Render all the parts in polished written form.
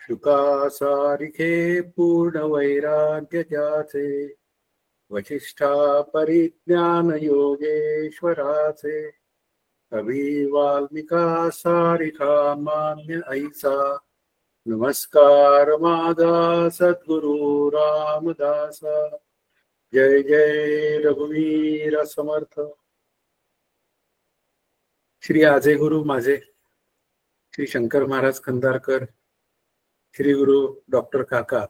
शुका सारिखे पूर्ण वैराग्य ज्याचे, वशिष्ठा परिज्ञान योगेश्वराचे, कवी वाल्मिका सारिखा मान्य ऐसा, नमस्कार माझा सद्गुरु रामदासा. जय जय रघुवीर समर्थ. श्री आजे गुरु माझे श्री शंकर महाराज खंदारकर, श्री गुरु डॉक्टर काका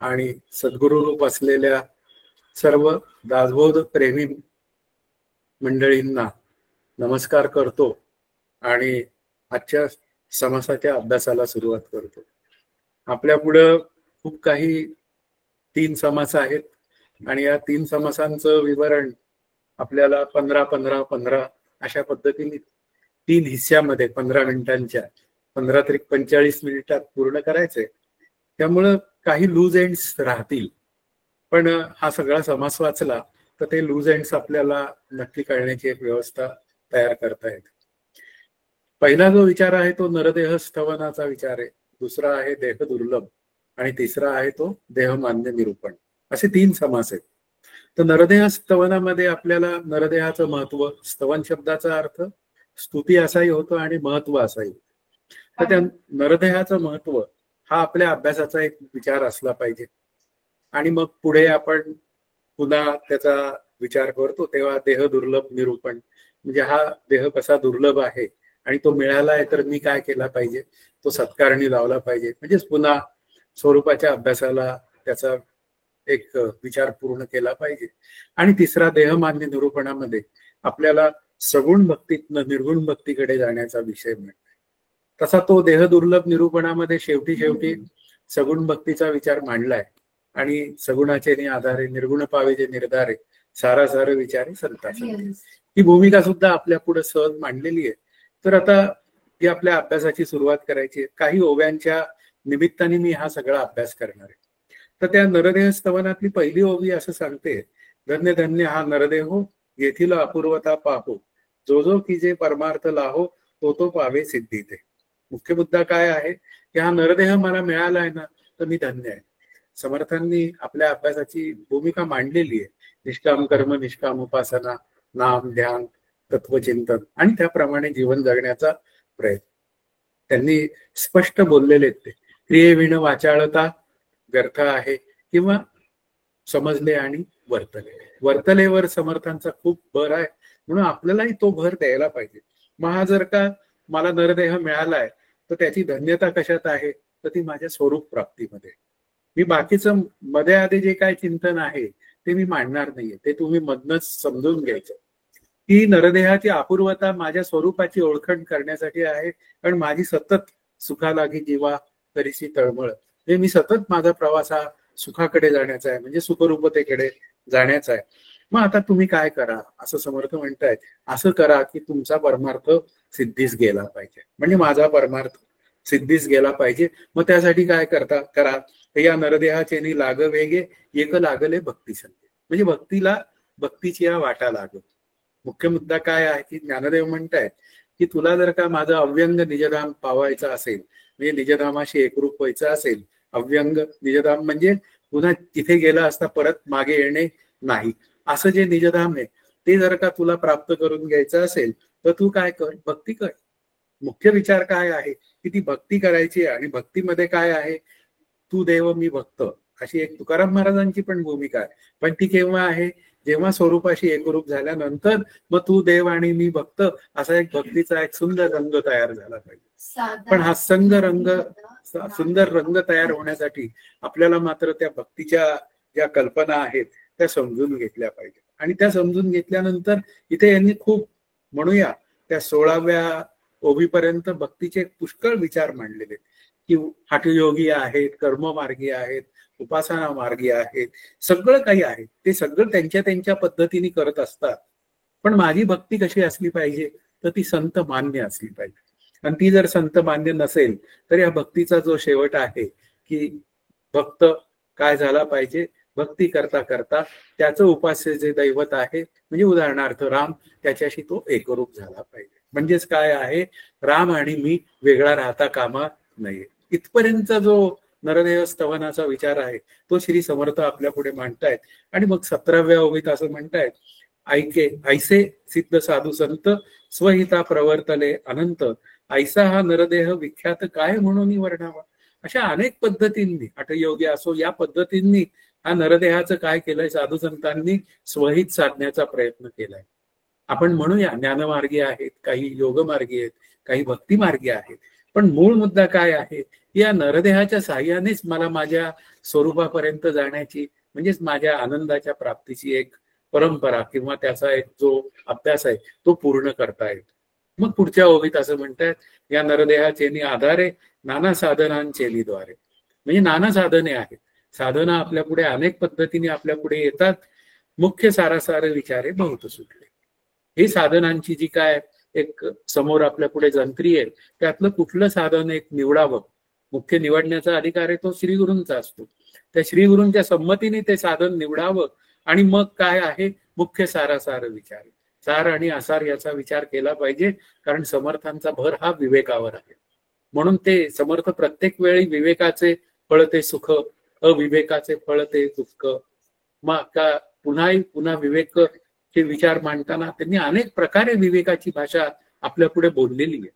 आणि सद्गुरु रूप असलेल्या सर्व दासबोध प्रेमी मंडळींना नमस्कार करतो आणि आजच्या समासाच्या अभ्यासाला सुरुवात करतो. आपल्या पुढं खूप काही 3 समास आहेत आणि या 3 समासांचं विवरण आपल्याला 15-15-15 अशा पद्धतीने 3 हिस्स्यामध्ये 15 मिनिटांच्या 15 तरी 45 मिनिटात पूर्ण करायचे. त्यामुळं काही लूज एंड्स राहतील, पण हा सगळा समास वाचला तर ते लूज एंड्स आपल्याला नक्की कळण्याची एक व्यवस्था तयार करता येते. पहिला जो विचार आहे तो नरदेह स्थवनाचा विचार आहे, दुसरा आहे देह दुर्लभ आणि तिसरा आहे तो देहमान्य निरूपण. असे 3 समास आहेत. तर नरदेह स्तवनामध्ये आपल्याला नरदेहाचं महत्व, स्तवन शब्दाचा अर्थ स्तुती असाही होतो आणि महत्व असाही. तर त्या नरदेहाचं महत्व हा आपल्या अभ्यासाचा एक विचार असला पाहिजे. आणि मग पुढे आपण पुन्हा त्याचा विचार करतो तेव्हा देह दुर्लभ निरूपण, म्हणजे हा देह कसा दुर्लभ आहे आणि तो मिळाला आहे तर मी काय केला पाहिजे, तो सत्कारणी लावला पाहिजे. म्हणजेच पुन्हा स्वरूपाच्या अभ्यासाला त्याचा एक विचार पूर्ण केला पाहिजे. आणि तिसरा देहमान्य निरूपणामध्ये आपल्याला सगुण भक्तीतनं निर्गुण भक्तीकडे जाण्याचा विषय मिळतो. तसा तो देह दुर्लभ निरूपणामध्ये शेवटी सगुण भक्तीचा विचार मांडलाय आणि सगुणाचे आधारे निर्गुण पावे जे निर्धारे सारासार विचारे संताचे, ही भूमिका सुद्धा आपल्या पुढे सहज मांडलेली आहे. तर आता ही आपल्या अभ्यासाची सुरुवात करायची आहे. काही ओव्यांच्या निमित्ताने मी हा सगळा अभ्यास करणार आहे. तर त्या नरदेह स्तवनातली पहिली ओवी असं सांगते, धन्य धन्य हा नरदेहो येथील अपूर्वता पाहो, जो जो की जे परमार्थ लाहो तो तो पावे सिद्धी ते. मुख्य मुद्दा काय आहे की हा नरदेह मला मिळाला आहे ना तर मी धन्य आहे. समर्थांनी आपल्या अभ्यासाची भूमिका मांडलेली आहे, निष्काम कर्म, निष्काम उपासना, नाम ध्यान, तत्वचिंतन आणि त्याप्रमाणे जीवन जगण्याचा प्रयत्न. त्यांनी स्पष्ट बोललेले ते क्रियेविण वाचाळता व्यर्थ आहे किंवा समजले आणि वर्तलेवर समर्थांचा खूप भर आहे, म्हणून आपल्यालाही तो भर द्यायला पाहिजे. मग हा जर का मला नरदेह मिळालाय तर त्याची धन्यता कशात आहे, तर ती माझ्या स्वरूप प्राप्तीमध्ये. मी बाकीचं मध्ये आधी जे काय चिंतन आहे ते मी मांडणार नाहीये, ते तुम्ही मधनच समजून घ्यायचं. ही नरदेहाची अपूर्वता माझ्या स्वरूपाची ओळखण करण्यासाठी आहे, कारण माझी सतत सुखालागी जीवा तरीशी तळमळ, म्हणजे मी सतत माझा प्रवास हा सुखाकडे जाण्याचा आहे, म्हणजे सुखरूपतेकडे जाण्याचा आहे. मग आता तुम्ही काय करा, असं समर्थ म्हणतायत, असं करा की तुमचा परमार्थ सिद्धीस गेला पाहिजे, म्हणजे माझा परमार्थ सिद्धीस गेला पाहिजे. मग त्यासाठी काय करा, या नरदेहाचे लाग वेगे एक लागले भक्ती संगे, म्हणजे भक्तीची या वाटा लागत. मुख्य मुद्दा काय आहे की ज्ञानदेव म्हणतायत की तुला जर का माझं अव्यंग निजधाम पावायचं असेल, म्हणजे निजधामाशी एकरूप व्हायचं असेल, अव्यंग निजधाम म्हणजे पुन्हा तिथे गेला असता परत मागे येणे नाही, असं जे निजधाम आहे ते जर का तुला प्राप्त करून घ्यायचं असेल तर तू काय कर, भक्ती कर. मुख्य विचार काय आहे की ती भक्ती करायची, आणि भक्तीमध्ये काय आहे, तू देव मी भक्त, अशी एक तुकाराम महाराजांची पण भूमिका आहे. पण ती केव्हा आहे, जेव्हा स्वरूपाशी एकरूप झाल्यानंतर मग तू देव आणि मी भक्त असा एक भक्तीचा एक सुंदर रंग तयार झाला पाहिजे. पण हा सुंदर रंग तयार होण्यासाठी आपल्याला मात्र त्या भक्तीच्या ज्या कल्पना आहेत त्या समजून घेतल्या पाहिजे. आणि त्या समजून घेतल्यानंतर इथे यांनी खूप म्हणूया त्या 16व्या ओवीपर्यंत भक्तीचे पुष्कळ विचार मांडलेले, की हठयोगी आहेत, कर्ममार्गी आहेत, उपासना मार्गी आहेत, सगळं काही आहे, ते सगळं त्यांच्या पद्धतीने करत असतात. पण माझी भक्ती कशी असली पाहिजे, तर ती संत मान्य असली पाहिजे. आणि ती जर संत मान्य नसेल तर या भक्तीचा जो शेवट आहे की भक्त काय झाला पाहिजे, भक्ती करता करता त्याचं उपास्य जे दैवत आहे, म्हणजे उदाहरणार्थ राम, त्याच्याशी तो एकरूप झाला पाहिजे. म्हणजेच काय आहे, राम आणि मी वेगळा राहता कामा नये. इथपर्यंतचा जो नरदेह स्तवनाचा विचार आहे तो श्री समर्थ आपल्या पुढे मांडतायत. आणि मग 17व्या ओवीत असं म्हणतायत, ऐके ऐसे सिद्ध साधू संत स्वहिता प्रवर्तले अनंत, ऐसा हा नरदेह विख्यात काय म्हणून वर्णावा. अशा अनेक पद्धतींनी हठयोगी असो या पद्धतींनी हा नरदेहाचं काय केलंय, साधू संतांनी स्वहित साधण्याचा प्रयत्न केलाय. आपण म्हणूया ज्ञानमार्गी आहेत, काही योगमार्गी आहेत, काही भक्तिमार्गी आहेत, पण मूळ मुद्दा काय आहे, या नरदेहाच्या साह्यानेच मला माझ्या स्वरूपापर्यंत जाण्याची म्हणजेच माझ्या आनंदाच्या प्राप्तीची एक परंपरा किंवा त्याचा एक जो अभ्यास आहे तो पूर्ण करता येतो. मग पुढच्या ओवीत असं म्हणतात, या नरदेहाचे आधारे नाना साधनांचेली द्वारे, म्हणजे नाना साधने आहेत. साधना आपल्या पुढे अनेक पद्धतीने आपल्या पुढे येतात. मुख्य सारासार विचारे बहुत सुटले. ही साधनांची जी काय एक समोर आपल्या पुढे जंत्री आहे, त्यातलं कुठलं साधन एक निवडावं, मुख्य निवडण्याचा अधिकार आहे तो श्रीगुरूंचा असतो. त्या श्रीगुरूंच्या संमतीने ते साधन निवडावं आणि मग काय आहे, मुख्य सारासार विचार, सार आणि आसार याचा विचार केला पाहिजे. कारण समर्थांचा भर हा विवेकावर आहे. म्हणून ते समर्थ प्रत्येक वेळी विवेकाचे फळ ते सुख, अविवेकाचे फळ ते दुःख, मग का पुन्हा विवेक चे विचार मांडताना त्यांनी अनेक प्रकारे विवेकाची भाषा आपल्या पुढे बोललेली आहे.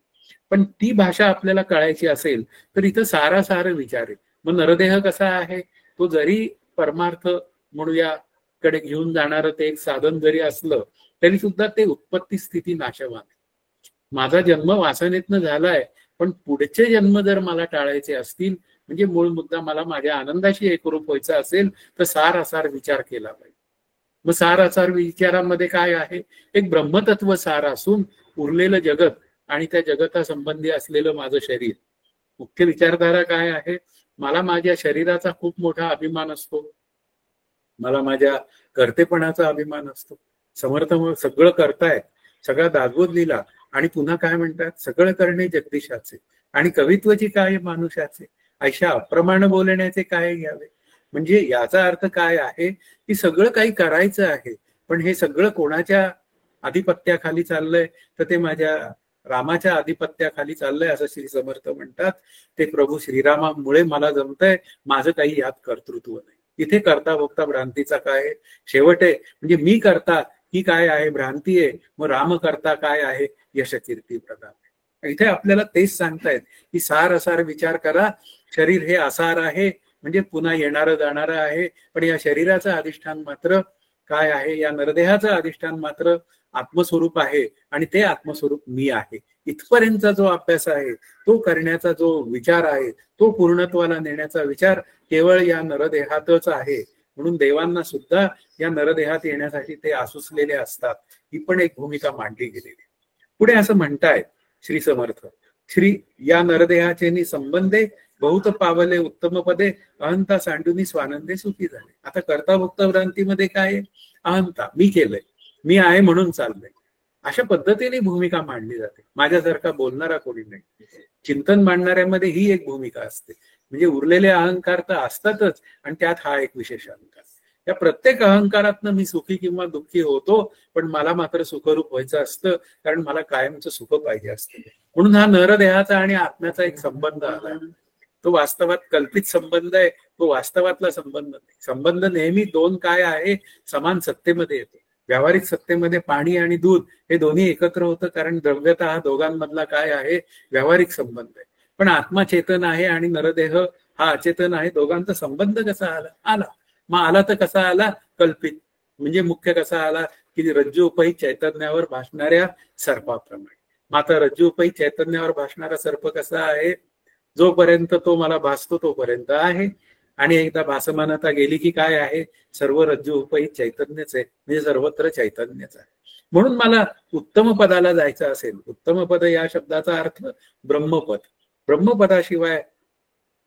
पण ती भाषा आपल्याला कळायची असेल तर इथं सारासार विचार आहे. मग नरदेह कसा आहे, तो जरी परमार्थ म्हणूया कडे घेऊन जाणारं ते एक साधन जरी असलं तरी सुद्धा ते उत्पत्ती स्थिती नाशवान आहे. माझा जन्म वासनेतनं झालाय, पण पुढचे जन्म जर मला टाळायचे असतील, म्हणजे मूळ मुद्दा मला माझ्या आनंदाशी एकरूप व्हायचा असेल तर सारासार विचार केला पाहिजे. मग सारासार विचारामध्ये काय आहे, एक ब्रह्मतत्व सार असून उरलेलं जगत आणि त्या जगतासंबंधी असलेलं माझं शरीर. मुख्य विचारधारा काय आहे, मला माझ्या शरीराचा खूप मोठा अभिमान असतो, मला माझ्या कर्तेपणाचा अभिमान असतो. समर्थ सगळं करतायत, सगळा दागोद लिहिला आणि पुन्हा काय म्हणतात, सगळं करणे जगदीशाचे आणि कवित्वची काय मानुषाचे, अशा अप्रमाण बोलण्याचे काय घ्यावे. म्हणजे याचा अर्थ काय आहे की सगळं काही करायचं आहे, पण हे सगळं कोणाच्या आधिपत्याखाली चाललंय, तर ते माझ्या रामाच्या आधिपत्याखाली चाललंय असं श्री समर्थ म्हणतात. ते प्रभू श्रीरामामुळे मला जमतंय, माझं काही यात कर्तृत्व नाही. इथे करता भोगता भ्रांतीचा काय शेवट आहे, म्हणजे मी करता ही काय आहे भ्रांती आहे, मग राम करता काय आहे यश कीर्ती प्रदान. इथे आपल्याला तेच सांगतायत की सार असार विचार करा. शरीर हे आसार आहे, म्हणजे पुन्हा येणारं जाणारं आहे, पण या शरीराचं अधिष्ठान मात्र काय आहे, या नरदेहाचं अधिष्ठान मात्र आत्मस्वरूप आहे आणि ते आत्मस्वरूप मी आहे. इथपर्यंतचा जो अभ्यास आहे, तो करण्याचा जो विचार आहे, तो पूर्णत्वाला नेण्याचा विचार केवळ या नरदेहातच आहे. म्हणून देवांना सुद्धा या नरदेहात येण्यासाठी ते आसुसलेले असतात. ही पण एक भूमिका मांडली गेलेली. पुढे असं म्हणतायत श्री समर्थ, श्री या नरदेहाचे संबंधे बहुत पावले उत्तम पदे, अहंता सांडूनी स्वानंदे सुखी झाले. आता करता भोक्ता भ्रांतीमध्ये काय, अहंता, मी केलंय, मी आहे म्हणून चाललंय, अशा पद्धतीने भूमिका मांडली जाते. माझ्यासारखा बोलणारा कोणी नाही. चिंतन मांडणाऱ्यामध्ये ही एक भूमिका असते. म्हणजे उरलेले अहंकार तर असतातच आणि त्यात हा एक विशेष अहंकार. या प्रत्येक अहंकारातनं मी सुखी किंवा दुःखी होतो, पण मला मात्र सुखरूप व्हायचं असतं, कारण मला कायमचं सुख पाहिजे असतं. म्हणून हा नरदेहाचा आणि आत्म्याचा एक संबंध आला. तो वास्तवात कल्पित संबंध आहे, तो वास्तवातला संबंध नाही. संबंध नेहमी दोन काय आहे, समान सत्तेमध्ये येतो. व्यावहारिक सत्तेमध्ये पाणी आणि दूध हे दोन्ही एकत्र होतं, कारण द्रव्यता हा दोघांमधला काय आहे, व्यावहारिक संबंध आहे. पण आत्मा चेतन आहे आणि नरदेह हा अचेतन आहे. दोघांचा संबंध कसा आला, मग आला तर कसा आला, कल्पित. म्हणजे मुख्य कसा आला की रज्जू उपहित चैतन्यावर भासणाऱ्या सर्पाप्रमाणे. मात्र रज्जू उपहित चैतन्यावर भासणारा सर्प कसा आहे, जोपर्यंत तो मला भासतो तोपर्यंत आहे, आणि एकदा भासमानता गेली की काय आहे, सर्व रज्जू उपहित चैतन्यच आहे, म्हणजे सर्वत्र चैतन्यच आहे. म्हणून मला उत्तम पदाला जायचं असेल, उत्तम पद या शब्दाचा अर्थ ब्रह्मपद. ब्रह्मपदाशिवाय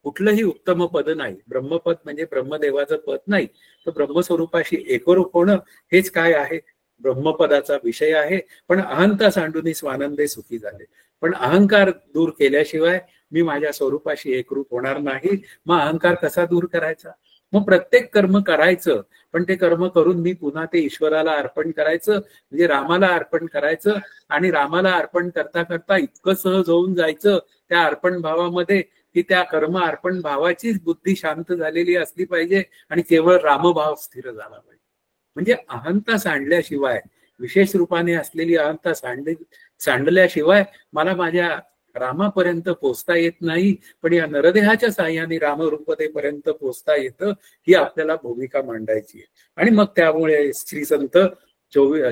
कुठलंही उत्तम पद नाही. ब्रह्मपद म्हणजे ब्रह्मदेवाचं पद नाही, तर ब्रह्मस्वरूपाशी एकरूप होणं हेच काय आहे, ब्रह्मपदाचा विषय आहे. पण अहंता सांडूनी स्वानंदे सुखी झाले. पण अहंकार दूर केल्याशिवाय मी माझ्या स्वरूपाशी एकरूप होणार नाही. मग अहंकार कसा दूर करायचा, मग प्रत्येक कर्म करायचं, पण ते कर्म करून मी पुन्हा ते ईश्वराला अर्पण करायचं, म्हणजे रामाला अर्पण करायचं. आणि रामाला अर्पण करता करता इतकं सहज होऊन जायचं त्या अर्पण भावामध्ये की त्या कर्म अर्पण भावाचीच बुद्धी शांत झालेली असली पाहिजे आणि केवळ रामभाव स्थिर झाला पाहिजे. म्हणजे अहंता सांडल्याशिवाय, विशेष रूपाने असलेली अहंता सांडल्याशिवाय मला माझ्या रामापर्यंत पोचता येत नाही. पण या नरदेहाच्या साह्याने रामरूपतेपर्यंत पोचता येतं, ही आपल्याला भूमिका मांडायची आहे. आणि मग त्यामुळे श्री संत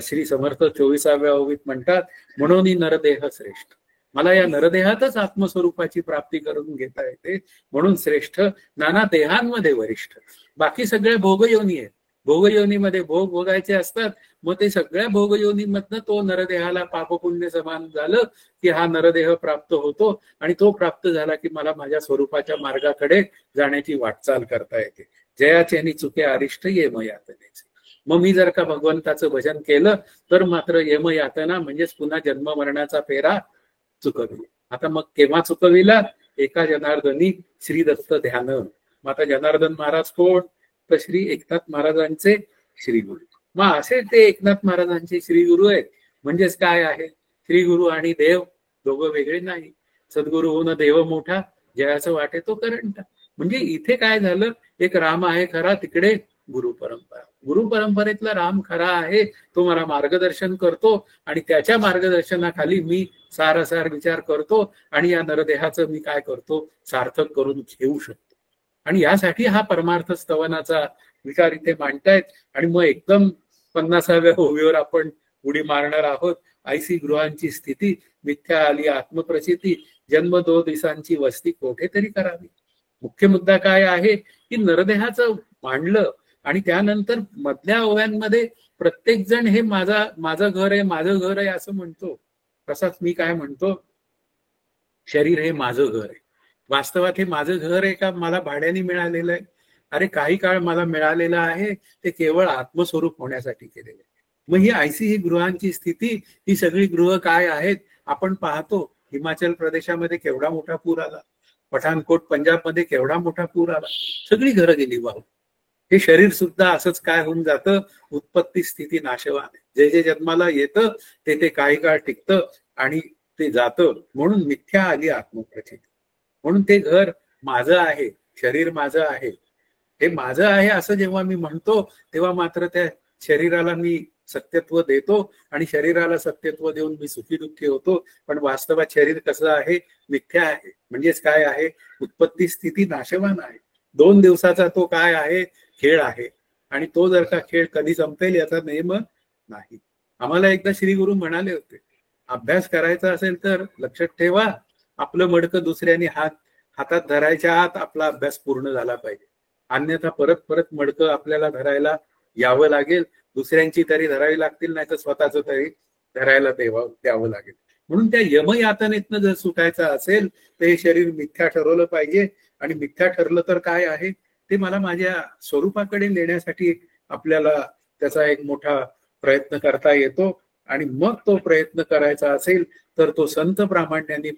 श्री समर्थ 24व्या ओवीत म्हणतात, म्हणून नरदेह श्रेष्ठ. मला या नरदेहातच आत्मस्वरूपाची प्राप्ती करून घेता येते, म्हणून श्रेष्ठ. नाना देहांमध्ये वरिष्ठ. बाकी सगळ्या भोगयोनी आहेत. भोगयोनीमध्ये भोग भोगायचे असतात. मग ते सगळ्या भोगयोनीमधनं तो नरदेहाला पापपुण्य समान झालं की हा नरदेह प्राप्त होतो. आणि तो प्राप्त झाला की मला माझ्या स्वरूपाच्या मार्गाकडे जाण्याची वाटचाल करता येते. जयाचेनी चुके अरिष्ट यमयातनेचे. मग मी जर का भगवंताचं भजन केलं तर मात्र यमयातना म्हणजेच पुन्हा जन्म मरणाचा फेरा चुकविला. आता मग केव्हा चुकविला? एका जनार्दनी श्री दत्त ध्यान. मग आता जनार्दन महाराज कोण? तर श्री एकनाथ महाराजांचे श्री गुरु. मग असे ते एकनाथ महाराजांचे श्री गुरु आहेत. म्हणजेच काय आहे? श्री गुरु आणि देव दोघं वेगळे नाही. सद्गुरु होणं देव मोठा, जयाचं वाटे तो करंटा. म्हणजे इथे काय झालं? एक राम आहे खरा, तिकडे गुरु परंपरा. गुरु परंपरेतला राम खरा आहे, तो मला मार्गदर्शन करतो आणि त्याच्या मार्गदर्शनाखाली मी सारासार विचार करतो आणि या नरदेहाचं मी काय करतो? सार्थक करून घेऊ शकतो. आणि यासाठी हा परमार्थ स्तवनाचा विचार इथे मांडतायत. आणि मग एकदम 50व्या ओवीवर आपण उडी मारणार आहोत. ऐसी गृहांची स्थिती, मिथ्या आली आत्मप्रचिती, जन्म 2 दिवसांची वस्ती कोठेतरी करावी. मुख्य मुद्दा काय आहे की नरदेहाचं मांडलं आणि त्यानंतर मधल्या ओव्यांमध्ये प्रत्येक जण हे माझं घर आहे, माझं घर आहे असं म्हणतो. तसाच मी काय म्हणतो? शरीर हे माझं घर आहे. वास्तवात हे माझं घर आहे का मला भाड्याने मिळालेलं आहे? अरे काही काळ मला मिळालेलं आहे, ते केवळ आत्मस्वरूप होण्यासाठी केलेलं आहे. मग ही ऐसी ही गृहांची स्थिती, ही सगळी गृह काय आहेत? आपण पाहतो हिमाचल प्रदेशामध्ये केवढा मोठा पूर आला, पठाणकोट पंजाबमध्ये केवढा मोठा पूर आला, सगळी घरं गेली वाहून. हे शरीर सुद्धा असंच काय होऊन जातं? उत्पत्ती स्थिती नाशवान. जे जे जन्माला येतं ते काही काळ टिकतं आणि ते जातं. म्हणून मिथ्या आली आत्मप्रचिती. म्हणून ते घर माझं आहे, शरीर माझं आहे, हे माझं आहे असं जेव्हा मी म्हणतो तेव्हा मात्र त्या शरीराला मी सत्यत्व देतो आणि शरीराला सत्यत्व देऊन मी सुखी दुःखी होतो. पण वास्तवात शरीर कसं आहे? मिथ्या आहे. म्हणजेच काय आहे? उत्पत्ती स्थिती नाशवान आहे. 2 दिवसाचा तो काय आहे? खेळ आहे. आणि तो जर का खेळ कधी संपेल याचा नेम नाही. आम्हाला एकदा श्री गुरु म्हणाले होते, अभ्यास करायचा असेल तर लक्षात ठेवा, आपलं मडकं दुसऱ्याने हातात धरायच्या आत आपला अभ्यास पूर्ण झाला पाहिजे. अन्यथा परत परत मडकं आपल्याला धरायला यावं लागेल. दुसऱ्यांची तरी धरावी लागतील, नाही तर स्वतःच तरी धरायला द्यावं लागेल. म्हणून त्या यमयातनेतनं जर सुटायचं असेल तर हे शरीर मिथ्या ठरवलं पाहिजे. आणि मिथ्या ठरलं तर काय आहे? ते मला माझ्या स्वरूपाकडे नेण्यासाठी आपल्याला त्याचा एक मोठा प्रयत्न करता येतो. आणि मग तो प्रयत्न करायचा असेल तर तो संत प्रामाण्याने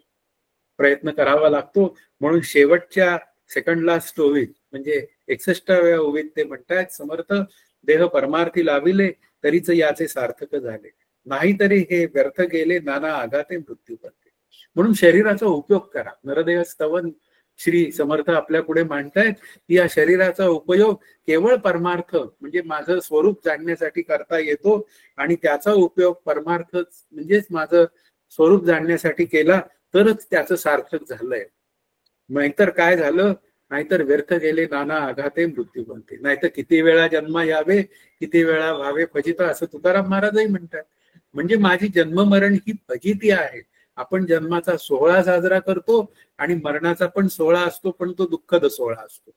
प्रयत्न करावा लागतो. म्हणून शेवटच्या सेकंड लास्ट ओवीत म्हणजे 61व्या ओवीत ते म्हणतात, समर्थ देह परमार्थी लाविले तरीच याचे सार्थक झाले, नाहीतरी हे व्यर्थ गेले नाना आघाते मृत्यू करते. म्हणून शरीराचा उपयोग करा. नरदेह स्तवन श्री समर्थ आपल्या पुढे मांडतायत की या शरीराचा उपयोग केवळ परमार्थ म्हणजे माझं स्वरूप जाणण्यासाठी करता येतो. आणि त्याचा उपयोग परमार्थ म्हणजेच माझं स्वरूप जाणण्यासाठी केला तरच त्याचं सार्थक झालंय. नाहीतर काय झालं? नाहीतर व्यर्थ गेले नाना आघाते मृत्यू बनते. नाहीतर किती वेळा जन्म यावे, किती वेळा व्हावे फजित, असं तुकाराम महाराजही म्हणतात. म्हणजे माझी जन्म मरण ही फजिती आहे. आपण जन्माचा सोहळा साजरा करतो आणि मरणाचा पण सोहळा असतो, पण तो दुःखद सोहळा असतो.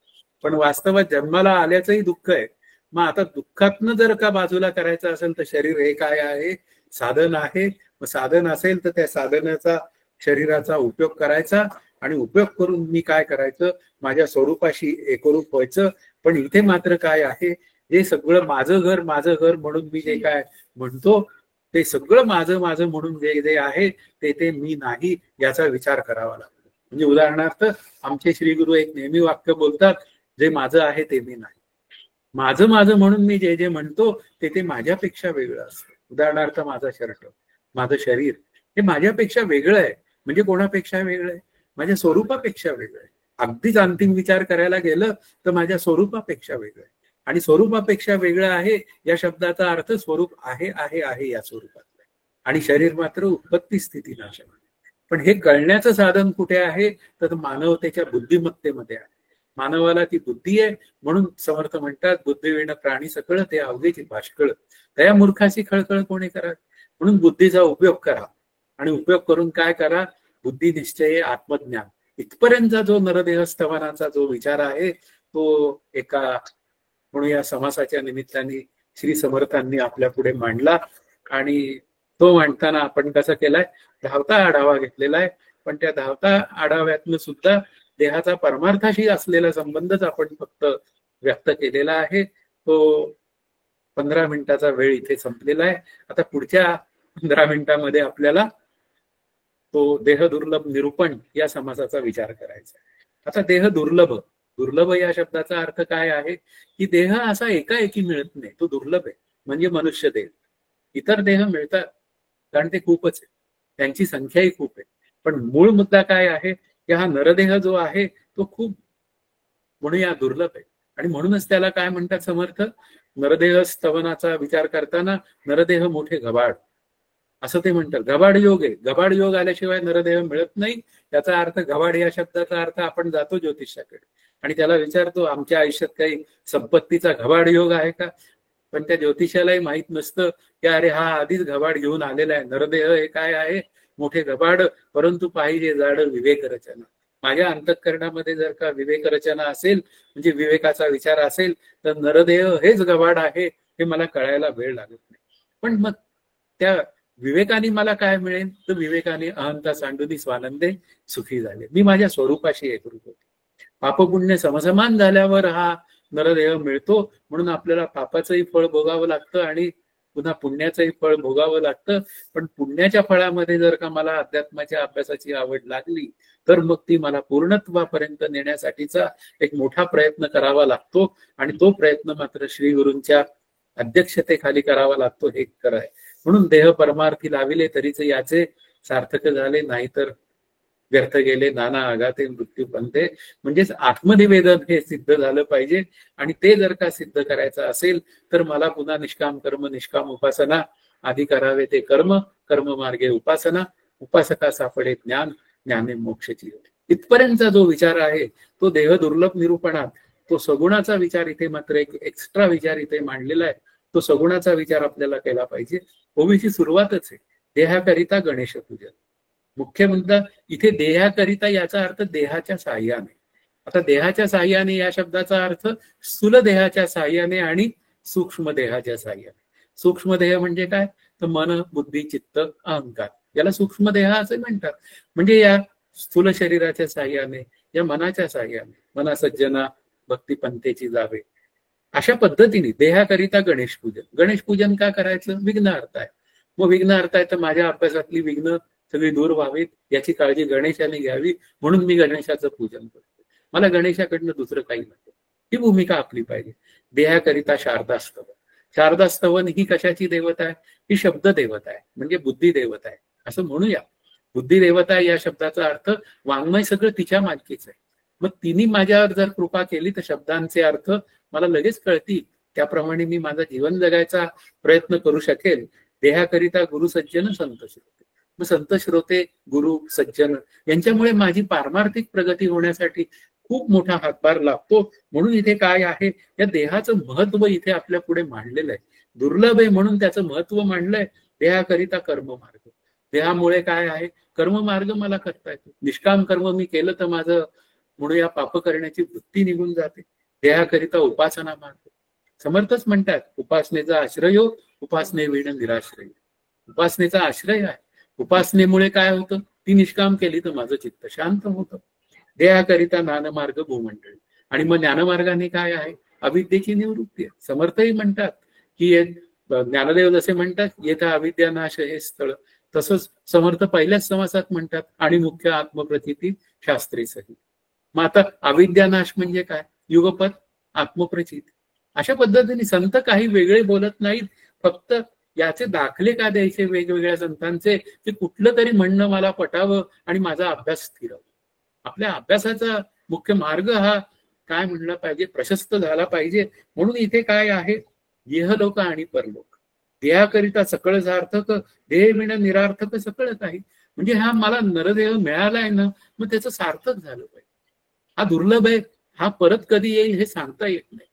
पण वास्तवात जन्माला आल्याचंही दुःख आहे. मग आता दुःखातनं जर का बाजूला करायचं असेल तर शरीर हे काय आहे? साधन आहे. मग साधन असेल तर त्या साधनाचा शरीराचा उपयोग करायचा आणि उपयोग करून मी काय करायचं? माझ्या स्वरूपाशी एकरूप व्हायचं. पण इथे मात्र काय आहे? हे सगळं माझं घर म्हणून मी जे काय म्हणतो ते सगळं माझं म्हणून जे आहे ते मी नाही, याचा विचार करावा लागतो. म्हणजे उदाहरणार्थ आमचे श्री गुरु एक नेहमी वाक्य बोलतात, जे माझं आहे ते मी नाही. माझं म्हणून मी जे म्हणतो ते माझ्यापेक्षा वेगळं असतं. उदाहरणार्थ माझा शर्ट, माझं शरीर हे माझ्यापेक्षा वेगळं आहे. म्हणजे कोणापेक्षा वेगळं आहे? माझ्या स्वरूपापेक्षा वेगळं आहे. अगदीच अंतिम विचार करायला गेलं तर माझ्या स्वरूपापेक्षा वेगळं आहे. आणि स्वरूपापेक्षा वेगळं आहे या शब्दाचा अर्थ स्वरूप आहे आहे आहे या स्वरूपातलं, आणि शरीर मात्र उत्पत्ती स्थिती नाशक. पण हे कळण्याचं साधन कुठे आहे तर मानवतेच्या बुद्धिमत्तेमध्ये आहे. मानवाला ती बुद्धी आहे, म्हणून समर्थ म्हणतात बुद्धिविण प्राणी सकळ ते अवघेची भाषकळ, त्या मूर्खाची खळखळ कोणी करा. म्हणून बुद्धीचा उपयोग करा, आणि उपयोग करून काय करा, बुद्धी निश्चय आत्मज्ञान इथपर्यंतचा जो नरदेह स्तवनाचा जो विचार आहे तो एका म्हणूया समासाच्या निमित्ताने श्री समर्थांनी आपल्या पुढे मांडला. आणि तो मांडताना आपण कसं केलाय, धावता आढावा घेतलेला आहे. पण त्या धावता आढाव्यातनं सुद्धा देहाचा परमार्थाशी असलेला संबंधच आपण फक्त व्यक्त केलेला आहे. तो 15 मिनिटाचा वेळ इथे संपलेला आहे. आता पुढच्या 15 मिनिटांमध्ये आपल्याला तो देह दुर्लभ निरूपण या समासाचा विचार करायचा आहे. आता देह दुर्लभ, दुर्लभ या शब्दाचा अर्थ काय आहे की देह असा एकाएकी मिळत नाही, तो दुर्लभ आहे. म्हणजे मनुष्य देह, इतर देह मिळतात कारण ते खूपच आहे, त्यांची संख्याही खूप आहे. पण मूळ मुद्दा काय आहे की हा नरदेह जो आहे तो खूप म्हणूया दुर्लभ आहे. आणि म्हणूनच त्याला काय म्हणतात समर्थ, नरदेह स्तवनाचा विचार करताना नरदेह मोठे घबाड असं ते म्हणतात. घबाड योग आहे, घबाड योग आल्याशिवाय नरदेह मिळत नाही. त्याचा अर्थ घबाड या शब्दाचा अर्थ आपण जातो ज्योतिषाकडे आणि त्याला विचारतो आमच्या आयुष्यात काही संपत्तीचा घबाड योग आहे का. पण त्या ज्योतिषालाही माहित नसतं की अरे हा आधीच घबाड घेऊन आलेला आहे. नरदेह हे काय आहे, मोठे घबाड, परंतु पाहिजे जाड विवेक रचना. माझ्या अंतःकरणामध्ये जर का विवेक रचना असेल, म्हणजे विवेकाचा विचार असेल, तर नरदेह हेच घबाड आहे हे मला कळायला वेळ लागत नाही. पण मग त्या विवेकाने मला काय मिळेल तर विवेकाने अहंता सांडुनी स्वानंदे सुखी झाले, मी माझ्या स्वरूपाशी एकरूप होतो. पापपुण्य समसमान झाल्यावर हा नरदेह मिळतो. म्हणून आपल्याला पापाचंही फळ भोगावं लागतं आणि पुन्हा पुण्याचंही फळ भोगावं लागतं. पण पुण्याच्या फळामध्ये जर का मला अध्यात्माच्या अभ्यासाची आवड लागली तर मग ती मला पूर्णत्वापर्यंत नेण्यासाठीचा एक मोठा प्रयत्न करावा लागतो. आणि तो प्रयत्न मात्र श्री गुरूंच्या अध्यक्षतेखाली करावा लागतो. हे खरं आहे. म्हणून देह परमार्थी लाविले तरीच याचे सार्थक झाले, नाहीतर व्यर्थ गेले नाना आघाते मृत्यू पंथे. म्हणजेच आत्मनिवेदन हे सिद्ध झालं पाहिजे. आणि ते जर का सिद्ध करायचं असेल तर मला पुन्हा निष्काम कर्म निष्काम उपासना आधी करावे ते कर्म, कर्म मार्गे उपासना, उपासका सापडे ज्ञान, ज्ञाने मोक्षची. इथपर्यंतचा जो विचार आहे तो देह दुर्लभ निरूपणात तो सगुणाचा विचार इथे मात्र एक एक्स्ट्रा विचार इथे मांडलेला आहे. तो सगुणाचा विचार आपल्याला केला पाहिजे. ओवीची सुरुवातच आहे देहाकरिता गणेश पूजन. मुख्य मुद्दा इथे देहाकरिता याचा अर्थ देहाच्या साह्याने. आता देहाच्या साह्याने या शब्दाचा अर्थ स्थूल देहाच्या साह्याने आणि सूक्ष्म देहाच्या साह्याने. सूक्ष्म देह म्हणजे काय तर मन, बुद्धी, चित्त, अहंकार, याला सूक्ष्म देह असे म्हणतात. म्हणजे या स्थूल शरीराच्या साह्याने, या मनाच्या साह्याने, मना सज्जना भक्ती पंथेची जावे, अशा पद्धतीने देहाकरिता गणेश पूजन. गणेश पूजन का करायचं, विघ्न अर्थ आहे. मग विघ्न अर्थ आहे तर माझ्या अभ्यासातली विघ्न सगळी दूर व्हावीत याची काळजी गणेशाने घ्यावी, म्हणून मी गणेशाचं पूजन करतो. मला गणेशाकडनं दुसरं काही नको. ही भूमिका आपली पाहिजे. देहाकरिता शारदास्तवन. शारदास्तवन ही कशाची देवता आहे, ही शब्द देवता आहे, म्हणजे बुद्धी देवता आहे असं म्हणूया. बुद्धी देवता या शब्दाचा अर्थ वाङ्मय सगळं तिच्या मालकीच आहे. मग तिने माझ्यावर जर कृपा केली तर शब्दांचे अर्थ मला लगेच कळतील, त्याप्रमाणे मी माझं जीवन जगायचा प्रयत्न करू शकेल. देहाकरिता गुरु सज्जन संत श्रोते. मग संत श्रोते, गुरु, सज्जन यांच्यामुळे माझी पारमार्थिक प्रगती होण्यासाठी खूप मोठा हातभार लागतो. म्हणून इथे काय आहे, या देहाचं महत्व इथे आपल्या पुढे मांडलेलं आहे. दुर्लभ आहे म्हणून त्याचं महत्व मांडलंय. देहाकरिता कर्ममार्ग. देहामुळे काय आहे, कर्ममार्ग मला करता येतो. निष्काम कर्म मी केलं तर माझं म्हणूया पाप करण्याची वृत्ती निघून जाते. देहाकरिता उपासना मार्ग. समर्थच म्हणतात उपासनेचा आश्रय हो, उपासने विण निराश्रय. उपासनेचा आश्रय आहे. उपासनेमुळे काय होतं, ती निष्काम केली तर माझं चित्त शांत होतं. देहाकरिता ज्ञानमार्ग भूमंडळी. आणि मग ज्ञानमार्गाने काय आहे, अविद्येची निवृत्ती आहे. समर्थही म्हणतात की ज्ञानदेव जसे म्हणतात येथा अविद्या नाश हे स्थळ, तसंच समर्थ पहिल्याच समासात म्हणतात आणि मुख्य आत्मप्रचिती शास्त्री सहित. मग आता अविद्यानाश म्हणजे काय, युगपत आत्मप्रचिती. अशा पद्धतीने संत काही वेगळे बोलत नाहीत. फक्त याचे दाखले का द्यायचे वेगवेगळ्या संतांचे, की कुठलं तरी म्हणणं मला पटावं आणि माझा अभ्यास स्थिरावं. आपल्या अभ्यासाचा मुख्य मार्ग हा काय म्हणला पाहिजे, प्रशस्त झाला पाहिजे. म्हणून इथे काय आहे, इहलोक आणि परलोक. देहाकरिता सकळ सार्थक, देह विण निरार्थक सकळ काही. म्हणजे हा मला नरदेह मिळालाय ना, मग त्याचं सार्थक झालं पाहिजे. हा दुर्लभ आहे, हा परत कधी येईल हे सांगता येत नाही.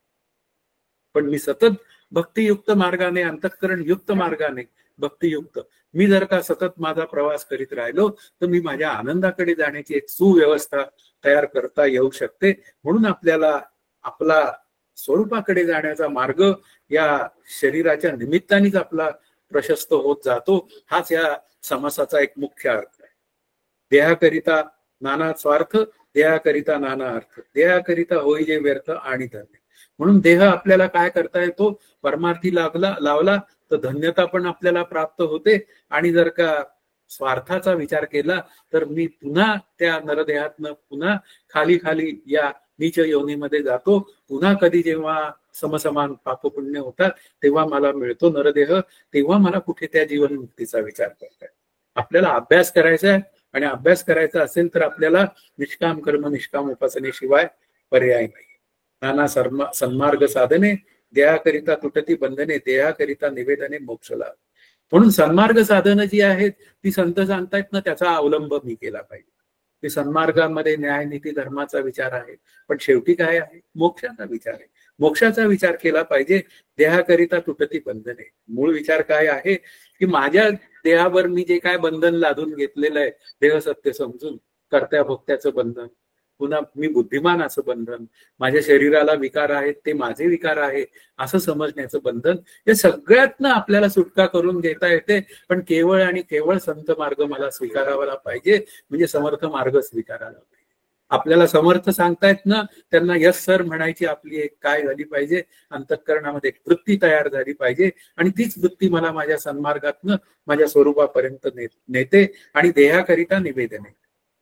पण मी सतत भक्तियुक्त मार्गाने, अंतःकरण युक्त मार्गाने, भक्तियुक्त मी जर का सतत माझा प्रवास करीत राहिलो तर मी माझ्या आनंदाकडे जाण्याची एक सुव्यवस्था तयार करता येऊ शकते. म्हणून आपल्याला आपला स्वरूपाकडे जाण्याचा मार्ग या शरीराच्या निमित्तानेच आपला प्रशस्त होत जातो. हाच या समासाचा एक मुख्य अर्थ आहे. देहाकरिता नाना स्वार्थ, देहाकरिता नाना अर्थ, देहाकरिता होई जे व्यर्थ आणि धन्य. म्हणून देह आपल्याला काय करता येतो, परमार्थी लावला तर धन्यता पण आपल्याला प्राप्त होते. आणि जर का स्वार्थाचा विचार केला तर मी पुन्हा त्या नरदेहातनं पुन्हा खाली खाली या नीच योनीमध्ये जातो. पुन्हा कधी जेव्हा समसमान पापपुण्य होतात तेव्हा मला मिळतो नरदेह, तेव्हा मला कुठे त्या जीवनमुक्तीचा विचार करताय. आपल्याला अभ्यास करायचा आहे, आणि अभ्यास करायचा असेल तर आपल्याला निष्काम कर्म निष्काम उपासनेशिवाय पर्याय नाही. नाना सन्मार्ग साधने, देहाकरिता तुटती बंधने, देहाकरिता निवेदने मोक्ष लाभ. म्हणून सन्मार्ग साधनं जी आहेत ती संत सांगतायत ना, त्याचा अवलंब मी केला पाहिजे. ते सन्मार्गामध्ये न्याय नीती धर्माचा विचार आहे, पण शेवटी काय आहे, मोक्षाचा विचार आहे. मोक्षाचा विचार केला पाहिजे. देहाकरिता तुटती बंधने, मूळ विचार काय आहे की माझ्या देहावर मी जे काय बंधन लादून घेतलेलं आहे, देह सत्य समजून कर्त्या भोक्त्याचं बंधन, पुन्हा मी बुद्धिमान असं बंधन, माझ्या शरीराला विकार आहेत ते माझे विकार आहे असं समजण्याचं बंधन, या सगळ्यातनं आपल्याला सुटका करून घेता येते. पण केवळ आणि केवळ संत मार्ग मला स्वीकारावा पाहिजे, म्हणजे समर्थ मार्ग स्वीकारायला पाहिजे. आपल्याला समर्थ सांगतायत ना, त्यांना यस सर म्हणायची आपली एक काय झाली पाहिजे, अंतःकरणामध्ये एक वृत्ती तयार झाली पाहिजे. आणि तीच वृत्ती मला माझ्या सन्मार्गातनं माझ्या स्वरूपापर्यंत नेते. आणि देहाकरिता निवेदने.